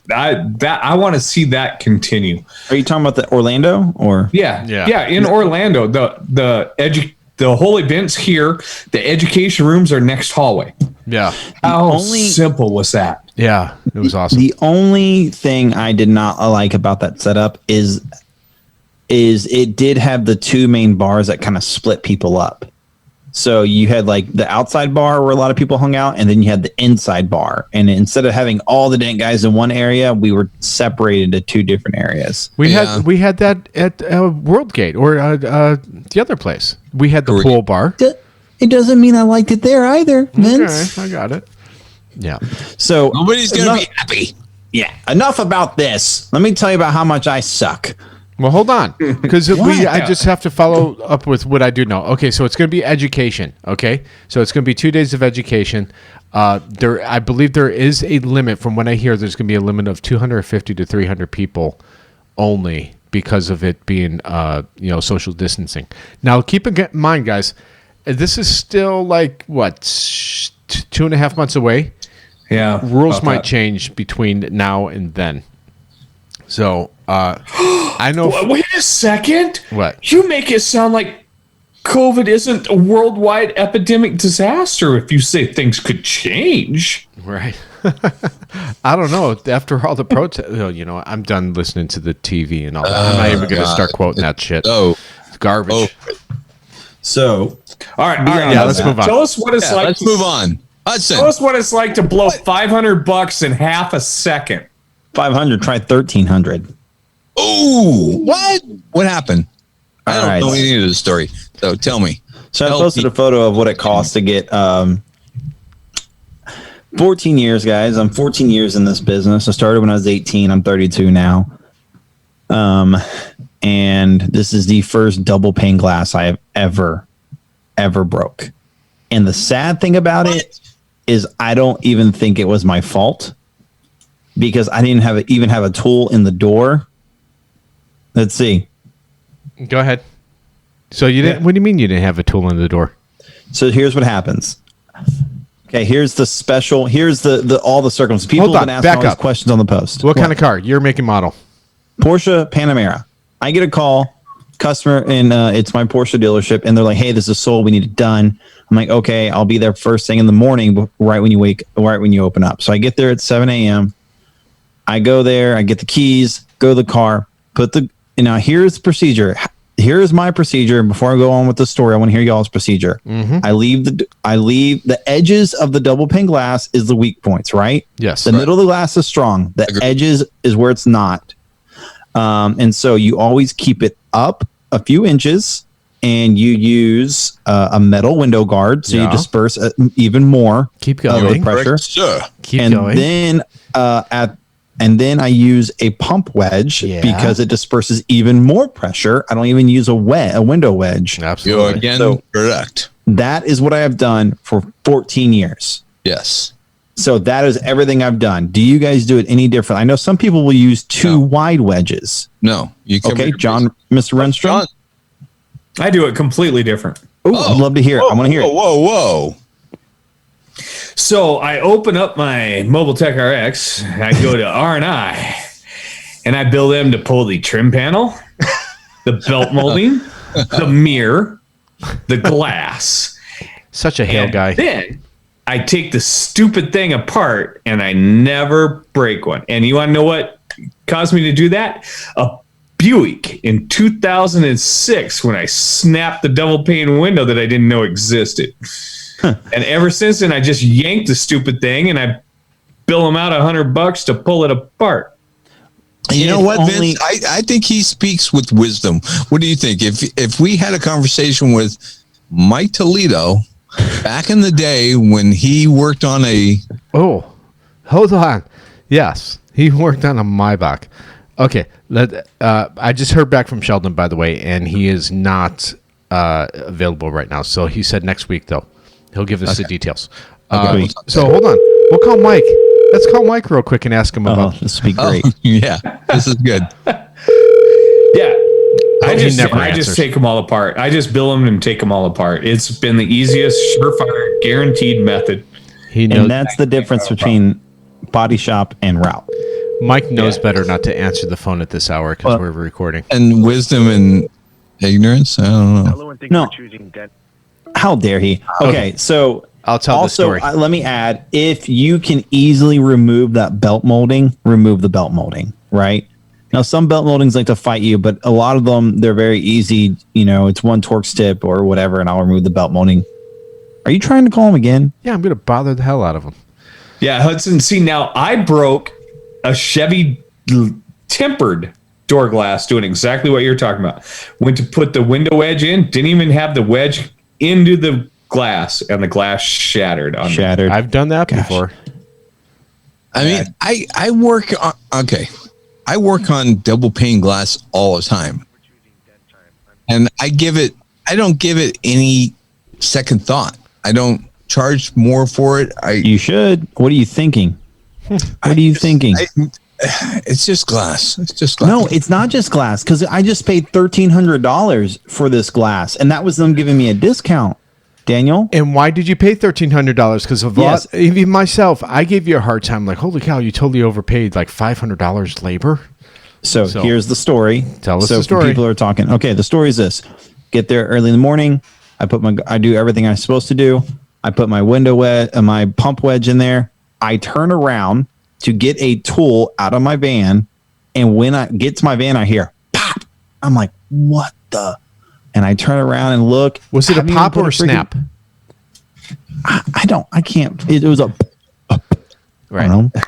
Speaker 3: want to see that continue.
Speaker 4: Are you talking about the Orlando or?
Speaker 3: Yeah. In Orlando, the whole event's here. The education rooms are next hallway.
Speaker 2: Yeah.
Speaker 3: How simple was that?
Speaker 2: Yeah, it was awesome.
Speaker 4: The only thing I did not like about that setup is it did have the 2 main bars that kind of split people up. So you had like the outside bar where a lot of people hung out, and then you had the inside bar. And instead of having all the Dent guys in one area, we were separated to 2 different areas.
Speaker 2: We had that at Worldgate or the other place. We had the pool bar.
Speaker 4: It doesn't mean I liked it there either, Vince.
Speaker 2: Okay, I got it. Yeah.
Speaker 1: So nobody's gonna be happy.
Speaker 4: Yeah. Enough about this. Let me tell you about how much I suck.
Speaker 2: Well, hold on, because I just have to follow up with what I do know. Okay, so it's going to be education. Okay, so it's going to be 2 days of education. I believe there is a limit. From what I hear, there's going to be a limit of 250 to 300 people only because of it being, social distancing. Now, keep in mind, guys, this is still like what 2.5 months away.
Speaker 3: Yeah,
Speaker 2: rules might change between now and then. So I know.
Speaker 3: Wait a second.
Speaker 2: What?
Speaker 3: You make it sound like COVID isn't a worldwide epidemic disaster if you say things could change.
Speaker 2: Right. I don't know. After all the protests, I'm done listening to the TV and all that. I'm not even going to start quoting that shit.
Speaker 1: Oh,
Speaker 2: it's garbage.
Speaker 4: So,
Speaker 3: all right.
Speaker 2: Yeah, let's move on.
Speaker 3: Tell us what it's like.
Speaker 1: Let's move on. Hudson.
Speaker 3: Tell us what it's like to blow $500 in half a second.
Speaker 4: 500. Try 1,300.
Speaker 1: Oh, what? What happened? I don't know any of the story. So tell me.
Speaker 4: So I posted a photo of what it costs to get 14 years, guys. I'm 14 years in this business. I started when I was 18. I'm 32 now. And this is the first double pane glass I have ever broke. And the sad thing about it is I don't even think it was my fault because I didn't even have a tool in the door. Let's see.
Speaker 2: Go ahead. So you didn't? What do you mean you didn't have a tool in the door?
Speaker 4: So here's what happens. Okay, here's the special. Here's the all the circumstances. People have been asking all these questions on the post.
Speaker 2: What kind of car? Your make and model?
Speaker 4: Porsche Panamera. I get a call, customer, and it's my Porsche dealership, and they're like, "Hey, this is sold. We need it done." I'm like, "Okay, I'll be there first thing in the morning, right when you open up." So I get there at 7 a.m. I go there. I get the keys. Go to the car. Now here's the procedure. Here's my procedure. Before I go on with the story, I want to hear y'all's procedure.
Speaker 2: Mm-hmm.
Speaker 4: I leave the edges of the double pane glass is the weak points, right?
Speaker 2: Yes.
Speaker 4: The middle of the glass is strong. The edges is where it's not. And so you always keep it up a few inches, and you use a metal window guard, so you disperse even more.
Speaker 2: Keep going.
Speaker 4: Pressure.
Speaker 2: Keep going.
Speaker 4: And then I use a pump wedge because it disperses even more pressure. I don't even use a window wedge.
Speaker 2: Absolutely.
Speaker 1: You're again correct.
Speaker 4: That is what I have done for 14 years.
Speaker 1: Yes.
Speaker 4: So that is everything I've done. Do you guys do it any different? I know some people will use two wide wedges.
Speaker 1: No.
Speaker 4: Okay, John, Mr. Renstrom?
Speaker 3: I do it completely different.
Speaker 4: I'd love to hear it. I want to hear it.
Speaker 1: Whoa.
Speaker 3: So I open up my Mobile Tech RX, I go to R&I, and I bill them to pull the trim panel, the belt molding, the mirror, the glass.
Speaker 2: Such a hail guy.
Speaker 3: Then I take the stupid thing apart, and I never break one. And you want to know what caused me to do that? A Buick in 2006 when I snapped the double pane window that I didn't know existed. And ever since then, I just yanked the stupid thing and I bill them out $100 to pull it apart.
Speaker 1: You know what, Vince? I think he speaks with wisdom. What do you think? If we had a conversation with Mike Toledo back in the day when he worked on a...
Speaker 2: Oh, hold on. Yes, he worked on a Maybach. Okay, I just heard back from Sheldon, by the way, and he is not available right now. So he said next week, though. He'll give us the details. So hold on. We'll call Mike. Let's call Mike real quick and ask him about
Speaker 4: this. Would be great.
Speaker 1: Yeah, this is good.
Speaker 3: Yeah. I
Speaker 2: answers.
Speaker 3: just take them all apart. I just bill them and take them all apart. It's been the easiest, surefire, guaranteed method.
Speaker 4: And that's the difference between body shop and route.
Speaker 2: Mike knows better not to answer the phone at this hour because we're recording.
Speaker 1: And wisdom and ignorance? I don't know.
Speaker 4: No. How dare he? Okay, so
Speaker 2: I'll tell the story.
Speaker 4: Let me add, if you can easily remove that belt molding, remove the belt molding, right? Now, some belt moldings like to fight you, but a lot of them, they're very easy. It's one Torx tip or whatever, and I'll remove the belt molding. Are you trying to call him again?
Speaker 2: Yeah, I'm going to bother the hell out of him.
Speaker 3: Yeah, Hudson, see, now I broke a Chevy tempered door glass doing exactly what you're talking about. Went to put the window wedge in, didn't even have the wedge into the glass, and the glass shattered.
Speaker 2: I've done that before.
Speaker 1: I mean, I work on... Okay. I work on double pane glass all the time. And I don't give it any second thought. I don't charge more for it.
Speaker 4: You should. What are you thinking?
Speaker 1: It's just glass. It's just glass.
Speaker 4: No, it's not just glass, because I just paid $1,300 for this glass, and that was them giving me a discount. Daniel?
Speaker 2: And why did you pay $1,300? Because of even myself, I gave you a hard time. Like, holy cow, you totally overpaid like $500 labor.
Speaker 4: So here's the story.
Speaker 2: Tell us the story.
Speaker 4: People are talking. Okay, the story is this: get there early in the morning. I do everything I'm supposed to do. I put my my pump wedge in there. I turn around to get a tool out of my van, and when I get to my van, I hear pop. I'm like, what the? And I turn around and look.
Speaker 2: Was it a pop or a snap?
Speaker 4: I can't. It was a.
Speaker 2: Right.
Speaker 4: I don't know.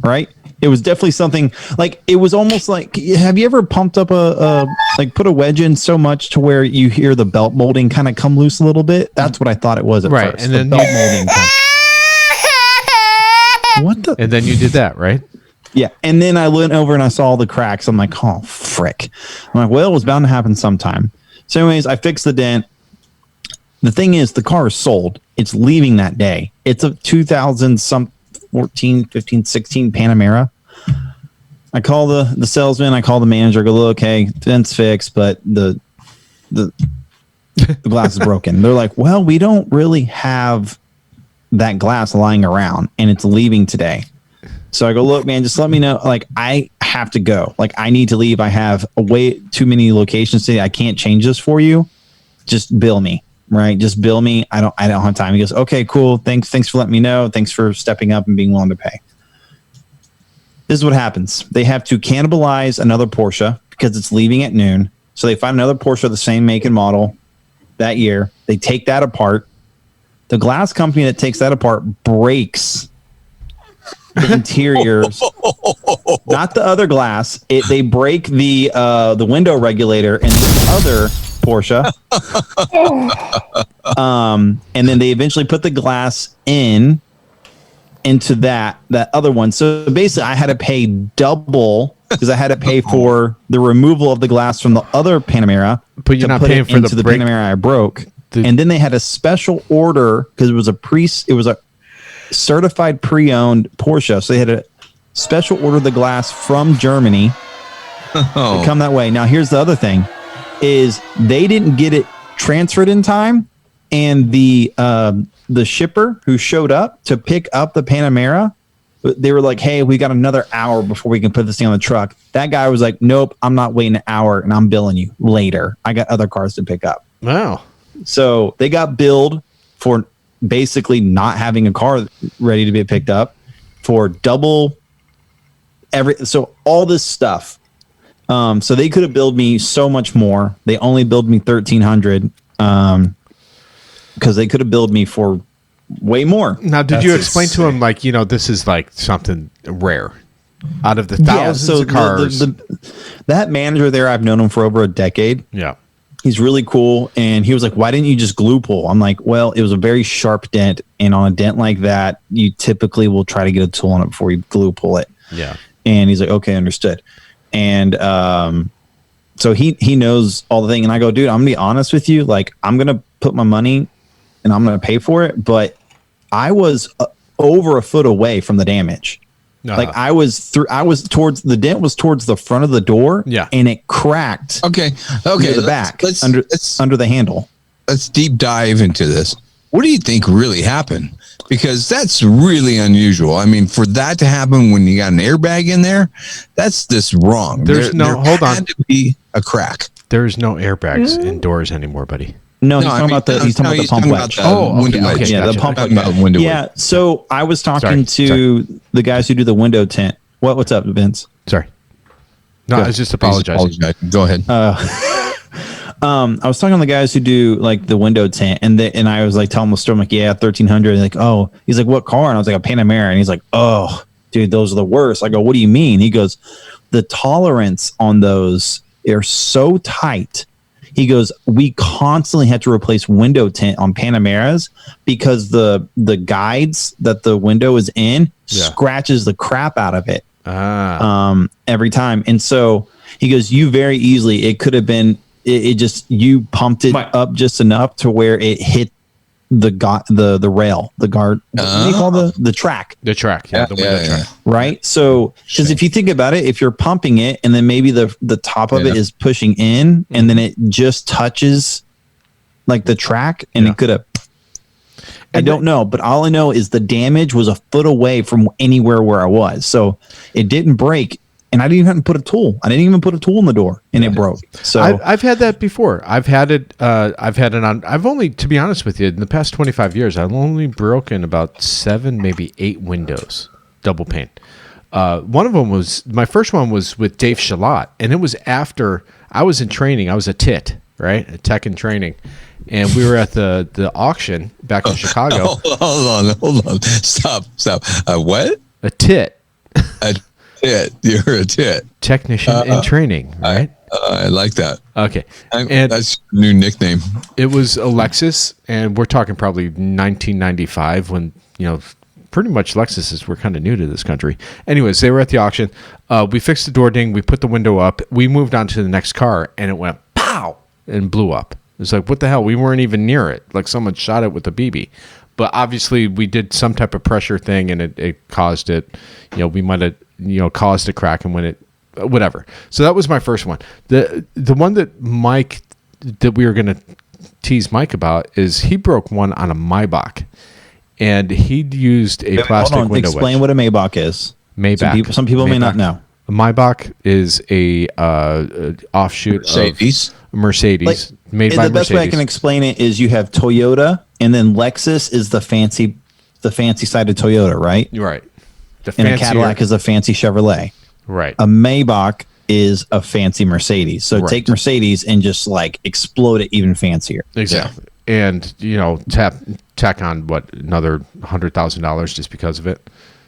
Speaker 4: Right. It was definitely something like, it was almost like, have you ever pumped up put a wedge in so much to where you hear the belt molding kind of come loose a little bit? That's what I thought it was at first.
Speaker 2: And then
Speaker 4: belt molding. What the?
Speaker 2: And then you did that, right?
Speaker 4: Yeah. And then I went over and I saw the cracks. I'm like, oh, frick. I'm like, well, it was bound to happen sometime. So anyways, I fixed the dent. The thing is, the car is sold. It's leaving that day. It's a 2014, 15, 16 Panamera. I call the salesman. I call the manager. I go, look, hey, dent's fixed, but the glass is broken. They're like, well, we don't really have that glass lying around, and it's leaving today. So I go, look, man, just let me know. Like, I have to go. Like, I need to leave. I have way too many locations today. I can't change this for you. Just bill me, right? Just bill me. I don't have time. He goes, okay, cool. Thanks for letting me know. Thanks for stepping up and being willing to pay. This is what happens. They have to cannibalize another Porsche because it's leaving at noon. So they find another Porsche of the same make and model that year. They take that apart. The glass company that takes that apart breaks the interiors, not the other glass. They break the window regulator in the other Porsche. And then they eventually put the glass into that other one. So basically, I had to pay double because I had to pay for the removal of the glass from the other Panamera.
Speaker 2: But you're not paying for the
Speaker 4: Panamera I broke. And then they had a special order because it was a certified pre-owned Porsche. So they had a special order of the glass from Germany to come that way. Now, here's the other thing is they didn't get it transferred in time. And the shipper who showed up to pick up the Panamera, they were like, hey, we got another hour before we can put this thing on the truck. That guy was like, nope, I'm not waiting an hour and I'm billing you later. I got other cars to pick up.
Speaker 2: Wow.
Speaker 4: So they got billed for basically not having a car ready to be picked up for double so all this stuff. So they could have billed me so much more. They only billed me $1,300 because they could have billed me for way more.
Speaker 2: Now, did you explain to him, like, this is like something rare out of the thousands of cars?
Speaker 4: That manager there, I've known him for over a decade.
Speaker 2: Yeah.
Speaker 4: He's really cool. And he was like, why didn't you just glue pull? I'm like, well, it was a very sharp dent. And on a dent like that, you typically will try to get a tool on it before you glue pull it.
Speaker 2: Yeah.
Speaker 4: And he's like, okay, understood. And so he knows all the thing. And I go, dude, I'm going to be honest with you. Like, I'm going to put my money and I'm going to pay for it. But I was over a foot away from the damage. Like I was towards the dent was towards the front of the door.
Speaker 2: Yeah.
Speaker 4: And it cracked.
Speaker 1: Okay.
Speaker 4: Near the back under the handle.
Speaker 1: Let's deep dive into this. What do you think really happened? Because that's really unusual. I mean, for that to happen when you got an airbag in there, that's just wrong.
Speaker 2: Hold on.
Speaker 1: Had to be a crack.
Speaker 2: There's no airbags indoors anymore, buddy.
Speaker 4: No, he's talking about the pump wedge.
Speaker 2: Okay.
Speaker 4: Yeah, the pump wedge. Yeah, so I was talking to the guys who do the window tint. What's up, Vince?
Speaker 2: Sorry. No, I was just apologizing.
Speaker 1: Go ahead.
Speaker 4: I was talking to the guys who do like the window tint, and I was like telling the story, I'm like, yeah, 1,300. Like, oh, he's like, what car? And I was like, a Panamera. And he's like, oh, dude, those are the worst. I go, what do you mean? He goes, the tolerance on those are so tight. He goes, we constantly had to replace window tint on Panameras because the guides that the window is in scratches the crap out of it. every time. And so he goes, you very easily, it could have been, it just, you pumped it up just enough to where it hit the rail, the guard, what do you call the track?
Speaker 2: The track, the window track.
Speaker 4: Right. So, because if you think about it, if you're pumping it and then maybe the top of it is pushing in and then it just touches like the track and it could have, I don't know, but all I know is the damage was a foot away from anywhere where I was. So it didn't break. And I didn't even put a tool. I didn't even put a tool in the door, and it broke. So
Speaker 2: I've had that before. I've had it on. I've only, to be honest with you, in the past 25 years, I've only broken about 7, maybe 8 windows, double pane. One of them was my first one was with Dave Shalott, and it was after I was in training. I was a tit, right, a tech in training, and we were at the auction back in Chicago.
Speaker 1: Hold on, stop. What?
Speaker 2: A tit.
Speaker 1: A tit. You're a tit.
Speaker 2: Technician in training, right?
Speaker 1: I like that.
Speaker 2: Okay.
Speaker 1: And that's your new nickname.
Speaker 2: It was a Lexus, and we're talking probably 1995 when, pretty much Lexuses were kind of new to this country. Anyways, they were at the auction. We fixed the door ding. We put the window up. We moved on to the next car, and it went pow and blew up. It's like, what the hell? We weren't even near it. Like someone shot it with a BB. But obviously, we did some type of pressure thing, and it caused it. We might have caused a crack, and when it whatever. So that was my first one. The one that we were going to tease Mike about is he broke one on a Maybach, and he'd used a plastic window wedge.
Speaker 4: Explain what a Maybach is.
Speaker 2: Maybach.
Speaker 4: Some people may not know.
Speaker 2: A Maybach is a offshoot
Speaker 1: Mercedes.
Speaker 2: of Mercedes, made by Mercedes.
Speaker 4: The best way I can explain it is you have Toyota, and then Lexus is the fancy side of Toyota, right?
Speaker 2: Right.
Speaker 4: And a Cadillac is a fancy Chevrolet.
Speaker 2: Right.
Speaker 4: A Maybach is a fancy Mercedes. So take Mercedes and just like explode it even fancier.
Speaker 2: Exactly. Yeah. And, tack on another $100,000 just because of it.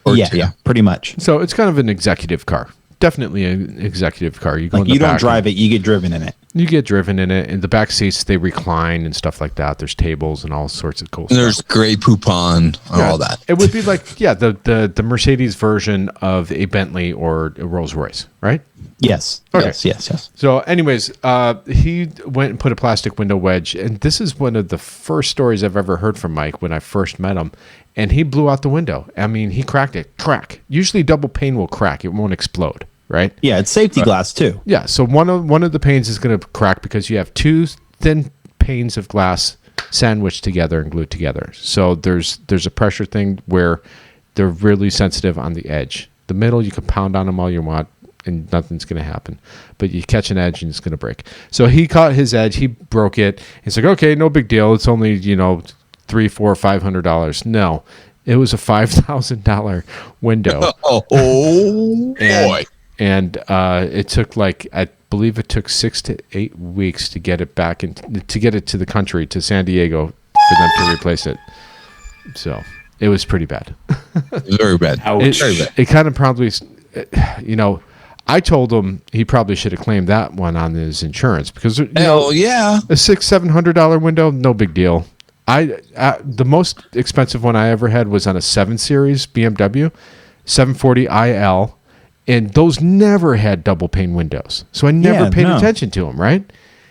Speaker 4: Yeah, pretty much.
Speaker 2: So it's kind of an executive car. Definitely an executive car. You
Speaker 4: don't drive it, you get driven in it.
Speaker 2: You get driven in it. And the back seats, they recline and stuff like that. There's tables and all sorts of cool stuff.
Speaker 1: There's Grey Poupon and all that.
Speaker 2: It would be like, the Mercedes version of a Bentley or a Rolls Royce, right?
Speaker 4: Yes.
Speaker 2: Okay.
Speaker 4: Yes.
Speaker 2: So anyways, he went and put a plastic window wedge. And this is one of the first stories I've ever heard from Mike when I first met him. And he blew out the window. I mean, he cracked it. Crack. Usually double pane will crack. It won't explode, right?
Speaker 4: Yeah, it's safety glass too.
Speaker 2: Yeah, so one of the panes is going to crack because you have two thin panes of glass sandwiched together and glued together. So there's a pressure thing where they're really sensitive on the edge. The middle, you can pound on them all you want, and nothing's going to happen. But you catch an edge and it's going to break. So he caught his edge. He broke it. He's like, okay, no big deal. It's only, $300, $400, $500. No, it was a $5,000 window.
Speaker 1: Oh boy.
Speaker 2: And it took I believe it took 6 to 8 weeks to get it back to get it to the country, to San Diego, for them to replace it. So it was pretty bad.
Speaker 1: Very bad.
Speaker 2: It kind of probably, I told him he probably should have claimed that one on his insurance because a $600-$700 window, no big deal. The most expensive one I ever had was on a 7 Series BMW 740 IL. And those never had double pane windows. So I never paid attention to them, right?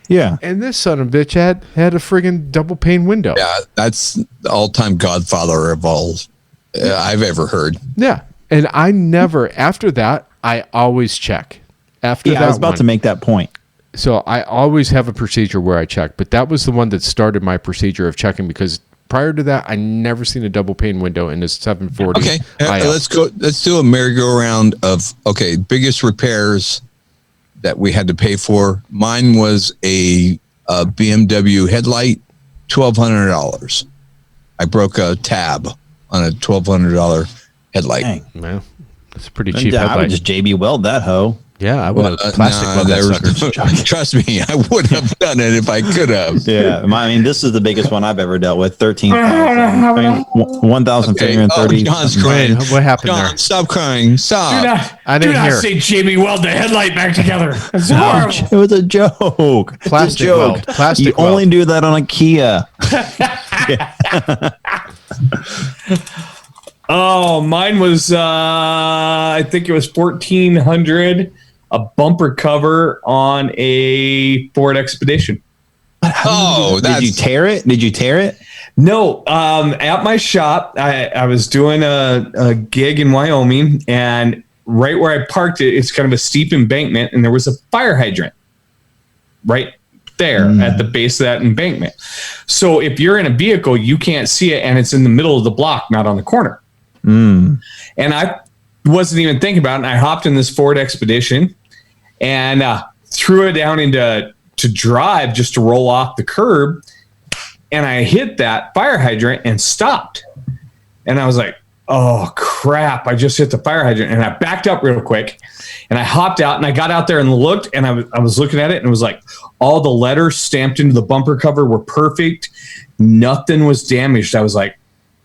Speaker 4: Yeah.
Speaker 2: And this son of a bitch had a friggin' double pane window.
Speaker 1: Yeah, that's the all-time godfather of all I've ever heard.
Speaker 2: Yeah. And I never, after that, I always check. I was
Speaker 4: about to make that point.
Speaker 2: So I always have a procedure where I check. But that was the one that started my procedure of checking because prior to that, I never seen a double pane window in this 740.
Speaker 1: Okay, let's go. Let's do a merry-go-round of biggest repairs that we had to pay for. Mine was a BMW headlight, $1,200. I broke a tab on a $1,200 headlight.
Speaker 4: Dang.
Speaker 2: Well, that's a pretty cheap headlight.
Speaker 4: I would just JB weld that hoe.
Speaker 2: Yeah, I would have plastic weld that sucker.
Speaker 1: Trust me, I would have done it if I could have.
Speaker 4: Yeah, this is the biggest one I've ever dealt with. 1,330.
Speaker 1: John's crying.
Speaker 2: What happened
Speaker 1: John,
Speaker 2: there?
Speaker 1: Stop crying. Stop.
Speaker 3: Do not say JB weld the headlight back together. It's horrible.
Speaker 4: It was a joke.
Speaker 2: Plastic
Speaker 4: joke.
Speaker 2: Weld.
Speaker 4: You only do that on a Kia.
Speaker 3: Oh, mine was I think it was 1,400, a bumper cover on a Ford Expedition.
Speaker 1: Oh,
Speaker 4: Did you tear it? Did you tear it?
Speaker 3: No, at my shop, I was doing a gig in Wyoming, and right where I parked it, it's kind of a steep embankment, and there was a fire hydrant right there at the base of that embankment. So if you're in a vehicle, you can't see it, and it's in the middle of the block, not on the corner. And I wasn't even thinking about it, and I hopped in this Ford Expedition and threw it down to drive just to roll off the curb, and I hit that fire hydrant and stopped. And I was like, oh crap, I just hit the fire hydrant. And I backed up real quick and I hopped out, and I got out there and looked, and I was looking at it, and it was like all the letters stamped into the bumper cover were perfect. Nothing was damaged. I was like,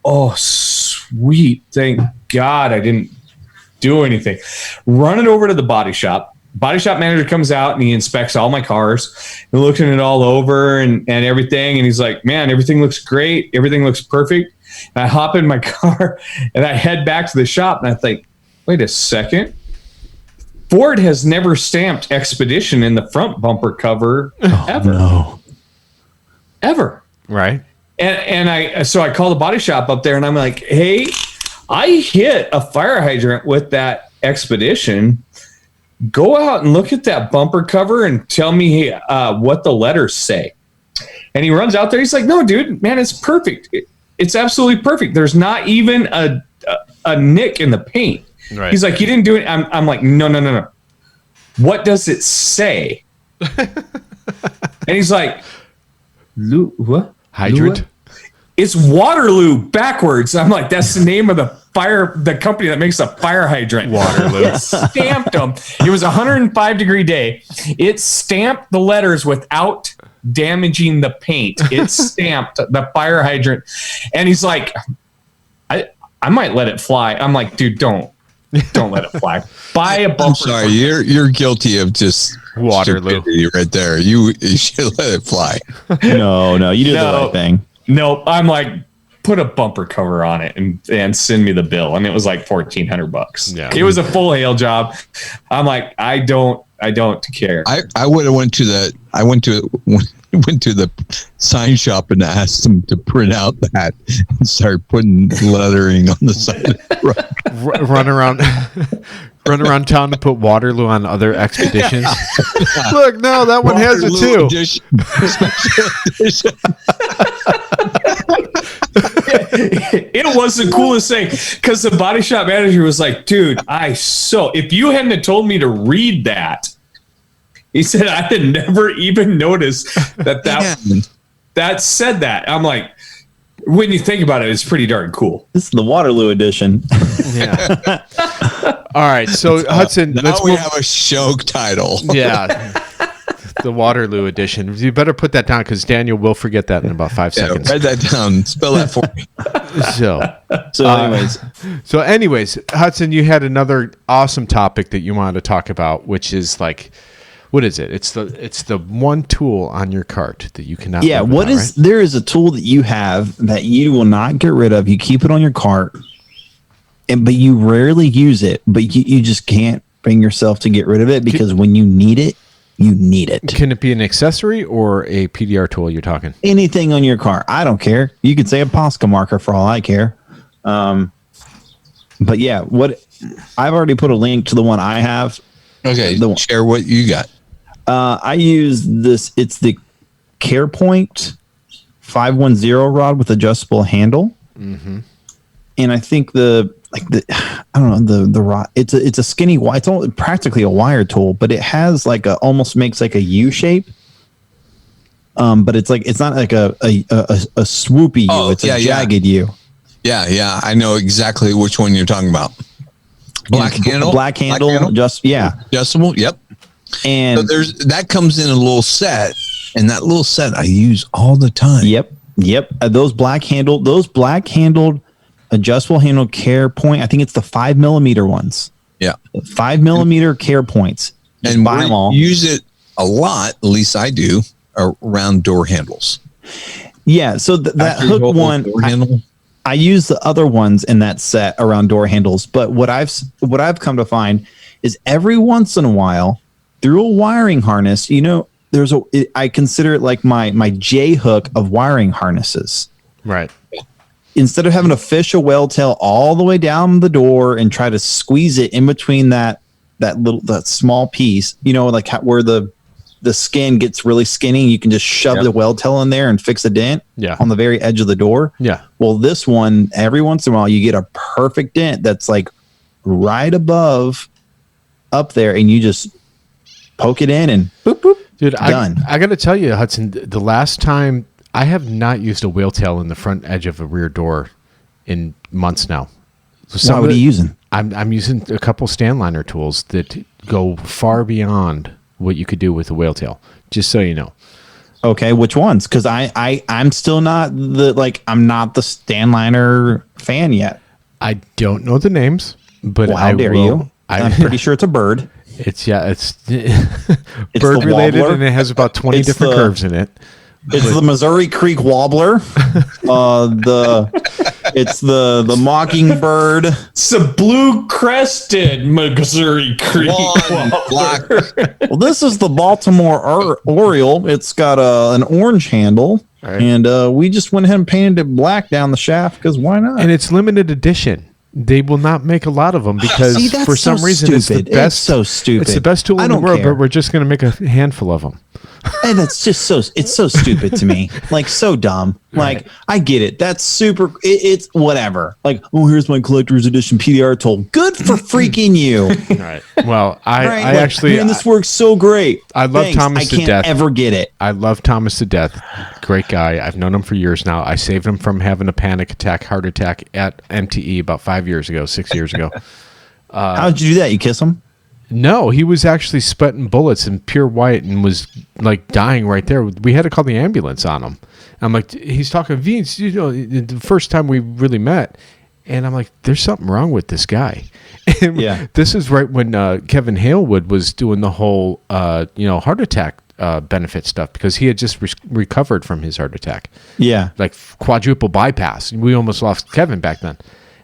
Speaker 3: oh sweet, thank God I didn't do anything. Run it over to the body shop. Body shop manager comes out and he inspects all my cars and looking it all over and everything. And he's like, man, everything looks great. Everything looks perfect. And I hop in my car and I head back to the shop, and I think, wait a second. Ford has never stamped Expedition in the front bumper cover ever.
Speaker 4: No.
Speaker 3: Ever.
Speaker 2: Right.
Speaker 3: And I call the body shop up there, and I'm like, hey, I hit a fire hydrant with that Expedition. Go out and look at that bumper cover and tell me what the letters say. And he runs out there. He's like, no, dude, man, it's perfect. It's absolutely perfect. There's not even a nick in the paint. Right. He's like, you didn't do it. I'm like, no. What does it say? And he's like, what?
Speaker 2: Hydrant?
Speaker 3: It's Waterloo backwards. I'm like, that's the name of the company that makes the fire hydrant.
Speaker 2: Waterloo.
Speaker 3: It stamped them. It was a 105-degree day. It stamped the letters without damaging the paint. It stamped the fire hydrant. And he's like, I might let it fly. I'm like, dude, don't let it fly. Buy a bumper.
Speaker 1: I'm sorry, you're guilty of just
Speaker 2: Waterloo
Speaker 1: right there. You should let it fly.
Speaker 4: No, you did the right thing.
Speaker 3: Nope. I'm like, put a bumper cover on it and send me the bill. And it was like $1,400.
Speaker 2: Yeah.
Speaker 3: It was a full hail job. I'm like, I don't care.
Speaker 1: I would have went to the sign shop and asked them to print out that and start putting lettering on the side of the truck.
Speaker 2: Run around town to put Waterloo on other Expeditions. Look, no, that one has it too.
Speaker 3: Special edition. It was the coolest thing because the body shop manager was like, dude, if you hadn't have told me to read that, he said, I had never even noticed that said that. I'm like, when you think about it, it's pretty darn cool.
Speaker 4: This is the Waterloo edition.
Speaker 2: Yeah. All right. So Hudson,
Speaker 1: now we have a show title.
Speaker 2: Yeah. The Waterloo edition. You better put that down because Daniel will forget that in about 5 seconds.
Speaker 1: Write that down. Spell that for me.
Speaker 2: So anyways, Hudson, you had another awesome topic that you wanted to talk about, which is like, what is it? It's the one tool on your cart that you cannot.
Speaker 4: Yeah. There is a tool that you have that you will not get rid of. You keep it on your cart, but you rarely use it. But you just can't bring yourself to get rid of it because when you need it, you need it.
Speaker 2: Can it be an accessory or a PDR tool you're talking?
Speaker 4: Anything on your car. I don't care. You could say a Posca marker for all I care. But yeah, I've already put a link to the one I have.
Speaker 1: Okay, share what you got.
Speaker 4: I use this. It's the CarePoint 510 rod with adjustable handle. Mm-hmm. And I think the rod. It's a skinny. It's practically a wire tool, but it has almost makes like a U shape. But it's not like a swoopy U. It's a jagged U.
Speaker 1: Yeah. I know exactly which one you're talking about. Black handle. Adjustable. Yep. And so that comes in a little set, and that little set I use all the time.
Speaker 4: Yep. Those black handled adjustable handle CarePoint. I think it's the 5mm ones.
Speaker 1: Yeah,
Speaker 4: 5mm CarePoints.
Speaker 1: And buy them all. Use it a lot. At least I do around door handles.
Speaker 4: Yeah. So that hook one. I use the other ones in that set around door handles, but what I've come to find is every once in a while through a wiring harness, I consider it like my J hook of wiring harnesses.
Speaker 2: Right.
Speaker 4: Instead of having to fish a whale tail all the way down the door and try to squeeze it in between that small piece, like where the skin gets really skinny, you can just shove the whale tail in there and fix a dent on the very edge of the door.
Speaker 2: Yeah.
Speaker 4: Well, this one, every once in a while, you get a perfect dent that's like right above up there, and you just poke it in and boop, boop,
Speaker 2: dude,
Speaker 4: done.
Speaker 2: I got to tell you, Hudson, the last time I have not used a whale tail in the front edge of a rear door in months now. So
Speaker 4: what are you using?
Speaker 2: I'm using a couple Stanliner tools that go far beyond what you could do with a whale tail, just so you know.
Speaker 4: Okay, which ones? Because I'm still not I'm not the Stanliner fan yet.
Speaker 2: I don't know the names, but
Speaker 4: how dare you? I'm pretty sure it's a bird.
Speaker 2: It's bird related, and it has about 20 different curves in it.
Speaker 4: It's the Missouri Creek Wobbler. It's the Mockingbird.
Speaker 3: It's the blue-crested Missouri Creek Wobbler.
Speaker 4: Well, this is the Baltimore Oriole. It's got an orange handle, and we just went ahead and painted it black down the shaft because why not?
Speaker 2: And it's limited edition. They will not make a lot of them because for some reason it's the best.
Speaker 4: It's so stupid.
Speaker 2: It's the best tool in the world, but we're just going to make a handful of them.
Speaker 4: And that's just it's so stupid to me. Like, so dumb. Like, I get it. That's super. It's whatever. Like, oh, here's my collector's edition PDR tool. Good for freaking you.
Speaker 2: All right. Well, I actually.
Speaker 4: Man, this works so great.
Speaker 2: I love Thomas to death.
Speaker 4: I can't ever get it.
Speaker 2: I love Thomas to death. Great guy. I've known him for years now. I saved him from having a panic attack, heart attack at MTE about 6 years ago.
Speaker 4: How did you do that? You kiss him?
Speaker 2: No, he was actually sweating bullets in pure white and was like dying right there. We had to call the ambulance on him. I'm like, he's talking Vince, the first time we really met. And I'm like, there's something wrong with this guy. And this is right when Kevin Halewood was doing the whole, heart attack benefit stuff because he had just recovered from his heart attack. Yeah. Like quadruple bypass. We almost lost Kevin back then.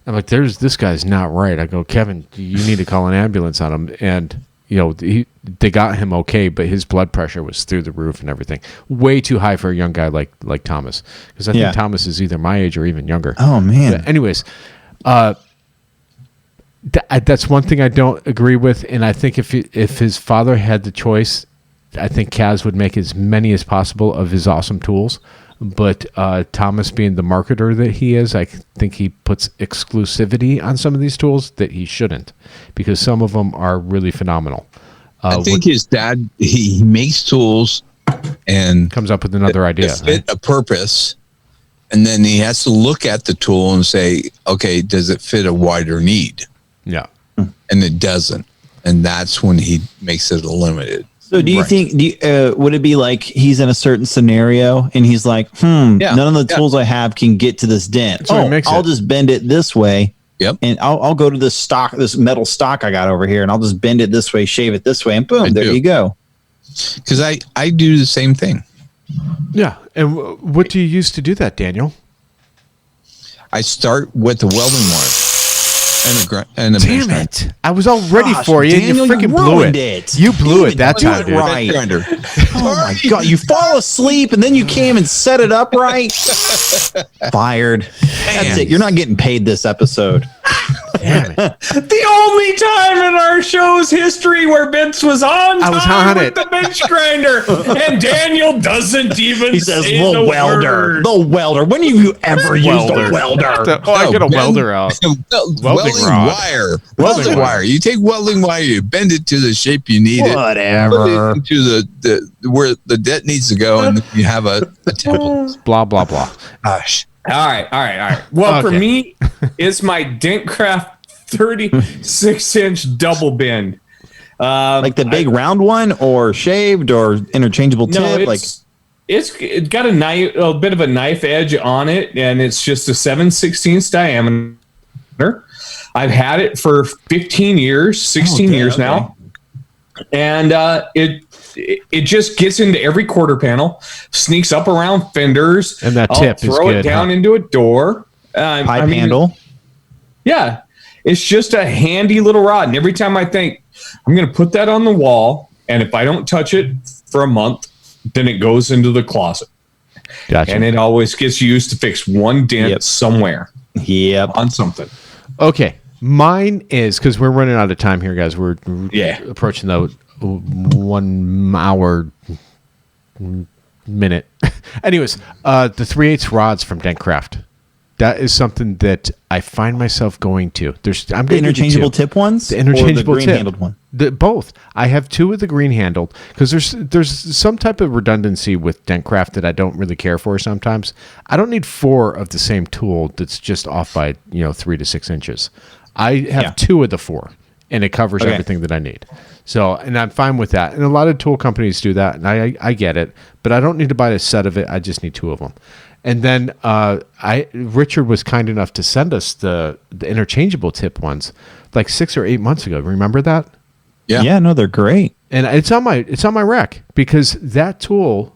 Speaker 2: I'm like, this guy's not right. I go, Kevin, you need to call an ambulance on him. And, they got him okay, but his blood pressure was through the roof and everything. Way too high for a young guy like Thomas. Because I think Thomas is either my age or even younger.
Speaker 4: Oh, man.
Speaker 2: But anyways, that's one thing I don't agree with. And I think if his father had the choice, I think Kaz would make as many as possible of his awesome tools. But Thomas, being the marketer that he is, I think he puts exclusivity on some of these tools that he shouldn't, because some of them are really phenomenal.
Speaker 1: I think his dad, he makes tools and
Speaker 2: comes up with another idea.
Speaker 1: Fit a purpose, and then he has to look at the tool and say, okay, does it fit a wider need?
Speaker 2: Yeah.
Speaker 1: And it doesn't. And that's when he makes it a limited.
Speaker 4: So do you think, would it be like he's in a certain scenario and he's like, none of the tools I have can get to this dent. I'll just bend it this way.
Speaker 1: Yep.
Speaker 4: And I'll go to this metal stock I got over here, and I'll just bend it this way, shave it this way, and boom, there you go.
Speaker 1: Because I do the same thing.
Speaker 2: Yeah. And what do you use to do that, Daniel?
Speaker 1: I start with the welding wire. And
Speaker 2: damn it! I was all ready for you.
Speaker 4: Daniel,
Speaker 2: and you freaking blew it. You blew it that time, dude.
Speaker 4: Right. Oh my god! You fall asleep and then you came and set it up right. Fired. That's it. You're not getting paid this episode.
Speaker 2: Damn it!
Speaker 3: The only time in our show's history where Vince was on time with the bench grinder, and Daniel doesn't even.
Speaker 4: He says the welder. The welder. When have you ever used a welder?
Speaker 2: I get a welder out.
Speaker 1: Welding wire. Welding wire. You take welding wire, you bend it to the shape you need it.
Speaker 4: Whatever.
Speaker 1: Put it into the where the dent needs to go, and you have a temple.
Speaker 2: Blah blah blah.
Speaker 1: Gosh.
Speaker 3: All right. Well, for me, it's my Dent Craft 36-inch double bend.
Speaker 4: Like the big round one, or shaved, or interchangeable tip.
Speaker 3: It's got a bit of a knife edge on it, and it's just a 7/16 diameter. I've had it for 15 years, 16 years now, and it just gets into every quarter panel, sneaks up around fenders,
Speaker 2: and that tip
Speaker 3: throw
Speaker 2: is good,
Speaker 3: it down into a door.
Speaker 4: Pipe handle.
Speaker 3: Yeah, it's just a handy little rod. And every time I think I'm going to put that on the wall, and if I don't touch it for a month, then it goes into the closet.
Speaker 2: Gotcha.
Speaker 3: And it always gets used to fix one dent somewhere.
Speaker 4: Yep.
Speaker 3: On something.
Speaker 2: Okay. Mine is, because we're running out of time here, guys. We're approaching the 1 hour minute. Anyways, the 3/8 rods from Dent Craft. That is something that I find myself going to. I'm
Speaker 4: the interchangeable tip ones,
Speaker 2: the interchangeable
Speaker 4: or the green handled one.
Speaker 2: Both. I have 2 of the green handled because there's some type of redundancy with Dent Craft that I don't really care for. Sometimes I don't need 4 of the same tool that's just off by 3 to 6 inches. I have 2 of the 4, and it covers everything that I need. So, and I'm fine with that. And a lot of tool companies do that, and I get it. But I don't need to buy a set of it. I just need 2 of them. And then Richard was kind enough to send us the interchangeable tip ones like 6 or 8 months ago. Remember that?
Speaker 1: Yeah.
Speaker 4: Yeah, no, they're great.
Speaker 2: And it's on my rack because that tool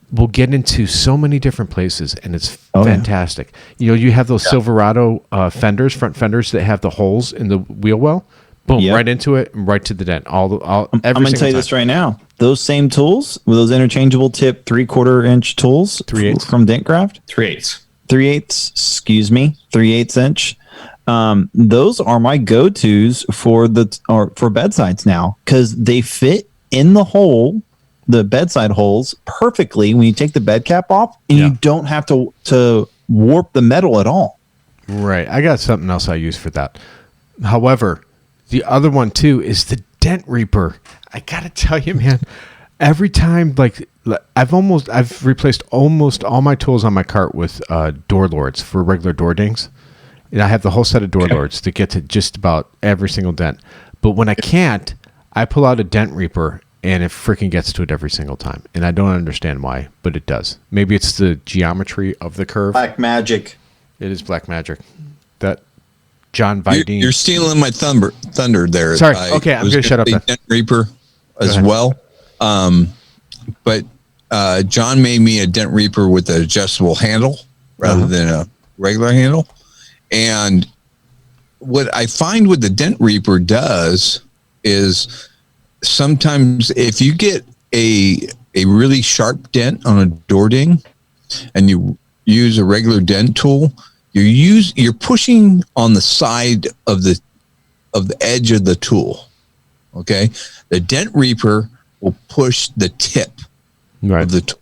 Speaker 2: will get into so many different places, and it's fantastic. You have those Silverado fenders, front fenders that have the holes in the wheel well. Boom, right into it and right to the dent. I'm
Speaker 4: going to tell you this right now. Those same tools with those interchangeable tip 3/4 inch tools
Speaker 2: 3/8
Speaker 4: from Dent Craft.
Speaker 3: 3/8.
Speaker 4: 3/8, excuse me, 3/8 inch. Those are my go-tos for bedsides now because they fit in the bedside holes perfectly when you take the bed cap off, and you don't have to warp the metal at all.
Speaker 2: Right. I got something else I use for that. However, the other one too is the Dent Reaper. I gotta tell you, man, every time I've replaced almost all my tools on my cart with door lords for regular door dings. And I have the whole set of door lords to get to just about every single dent. But when I can't, I pull out a Dent Reaper and it freaking gets to it every single time. And I don't understand why, but it does. Maybe it's the geometry of the curve.
Speaker 4: Black magic.
Speaker 2: It is black magic. That John Vidine.
Speaker 1: You're stealing my thunder there.
Speaker 2: Sorry. Okay, I'm going to shut up then.
Speaker 1: Dent Reaper as well. But John made me a Dent Reaper with an adjustable handle rather than a regular handle. And what I find what the Dent Reaper does is sometimes if you get a really sharp dent on a door ding and you use a regular dent tool, you're pushing on the side of the edge of the tool. Okay, the Dent Reaper will push the tip of the tool,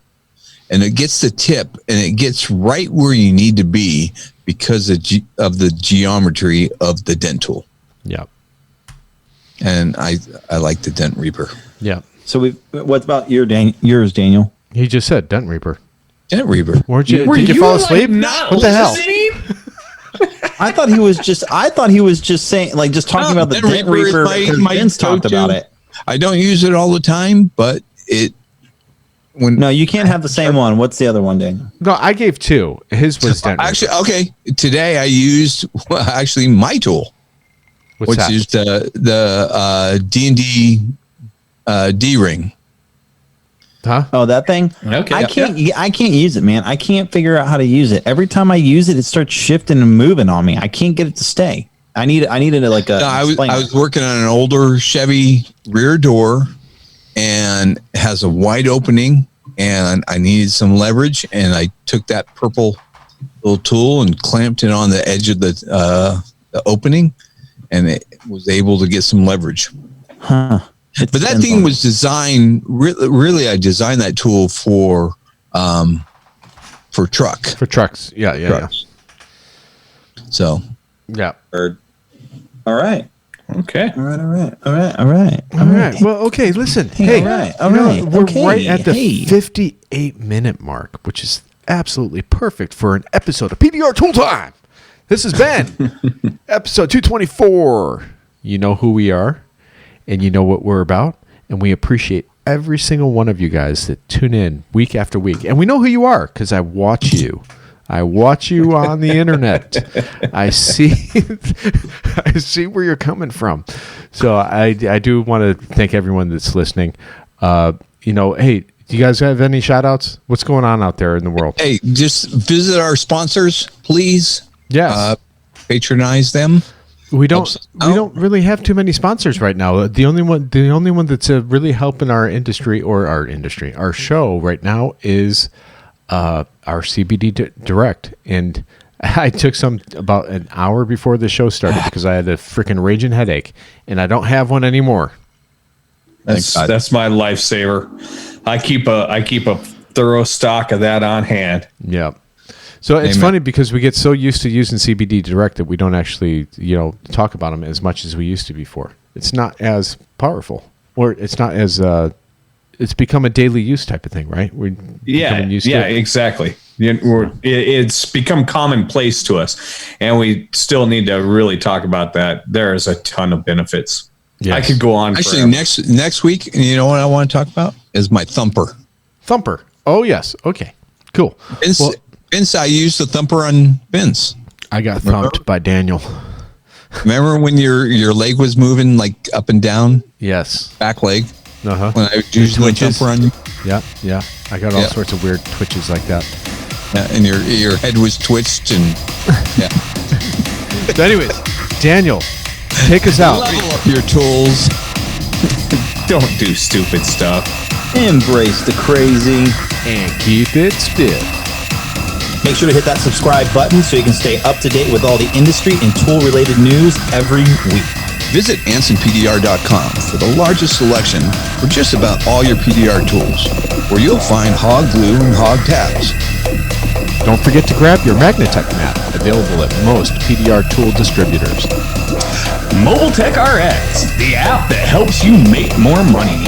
Speaker 1: and it gets the tip and it gets right where you need to be because of the geometry of the dent tool.
Speaker 2: Yeah.
Speaker 1: And I like the Dent Reaper.
Speaker 2: Yeah.
Speaker 4: So what about yours, Daniel?
Speaker 2: He just said Dent Reaper.
Speaker 1: Dent Reaper.
Speaker 2: Did you fall asleep? What the hell?
Speaker 4: I thought he was just saying, like, just talking about the Dent Reaper. Vince talked about it.
Speaker 1: I don't use it all the time, but no,
Speaker 4: you can't have the same one. What's the other one, Daniel?
Speaker 2: No, I gave 2. His was Dent Reaper.
Speaker 1: Actually, okay. Today I used my tool.
Speaker 2: What's that?
Speaker 1: Is the D&D D-ring.
Speaker 2: Huh?
Speaker 4: Oh, that thing?
Speaker 3: Okay.
Speaker 4: I can't use it, man. I can't figure out how to use it. Every time I use it, it starts shifting and moving on me. I can't get it to stay. I needed like a.
Speaker 1: No, I was working on an older Chevy rear door, and it has a wide opening, and I needed some leverage, and I took that purple little tool and clamped it on the edge of the opening, and it was able to get some leverage.
Speaker 4: Huh.
Speaker 1: But that thing was designed. Really, I designed that tool for truck.
Speaker 2: For trucks. Yeah.
Speaker 1: So.
Speaker 2: Yeah.
Speaker 4: All right.
Speaker 3: Okay.
Speaker 4: All right.
Speaker 2: Well, okay. Listen.
Speaker 4: All right.
Speaker 2: We're right at the 58-minute mark, which is absolutely perfect for an episode of PDR Tool Time. This has been episode 224. You know who we are, and you know what we're about, and we appreciate every single one of you guys that tune in week after week. And we know who you are because I watch you. I watch you on the internet. I see where you're coming from. So I do want to thank everyone that's listening. Hey, do you guys have any shout outs? What's going on out there in the world?
Speaker 1: Hey, just visit our sponsors, please.
Speaker 2: Yes.
Speaker 1: Patronize them.
Speaker 2: We don't really have too many sponsors right now. The only one that's really helping our show right now is our CBD Direct. And I took some about an hour before the show started because I had a freaking raging headache, and I don't have one anymore.
Speaker 3: That's my lifesaver. I keep a thorough stock of that on hand.
Speaker 2: Yeah. So it's funny because we get so used to using CBD Direct that we don't actually, talk about them as much as we used to before. It's not as powerful, or it's not as it's become a daily use type of thing, right?
Speaker 3: Exactly. It's become commonplace to us, and we still need to really talk about that. There is a ton of benefits. Yes. I could go on.
Speaker 1: Actually, next week, you know what I want to talk about is my thumper.
Speaker 2: Thumper. Oh yes. Okay. Cool.
Speaker 1: Vince, I used the thumper on Vince.
Speaker 2: I got thumped by Daniel.
Speaker 1: Remember when your leg was moving like up and down?
Speaker 2: Yes.
Speaker 1: Back leg.
Speaker 2: Uh-huh.
Speaker 1: When I was using the thumper on you.
Speaker 2: Yeah. I got all sorts of weird twitches like that.
Speaker 1: Yeah, and your head was twitched and yeah.
Speaker 2: So anyways, Daniel, take us out.
Speaker 1: Level up your tools.
Speaker 3: Don't do stupid stuff.
Speaker 4: Embrace the crazy.
Speaker 2: And keep it stiff.
Speaker 4: Make sure to hit that subscribe button so you can stay up to date with all the industry and tool-related news every week.
Speaker 1: Visit AnsonPDR.com for the largest selection for just about all your PDR tools, where you'll find hog glue and hog tabs.
Speaker 2: Don't forget to grab your Magnatech mat, available at most PDR tool distributors.
Speaker 6: Mobile Tech RX, the app that helps you make more money.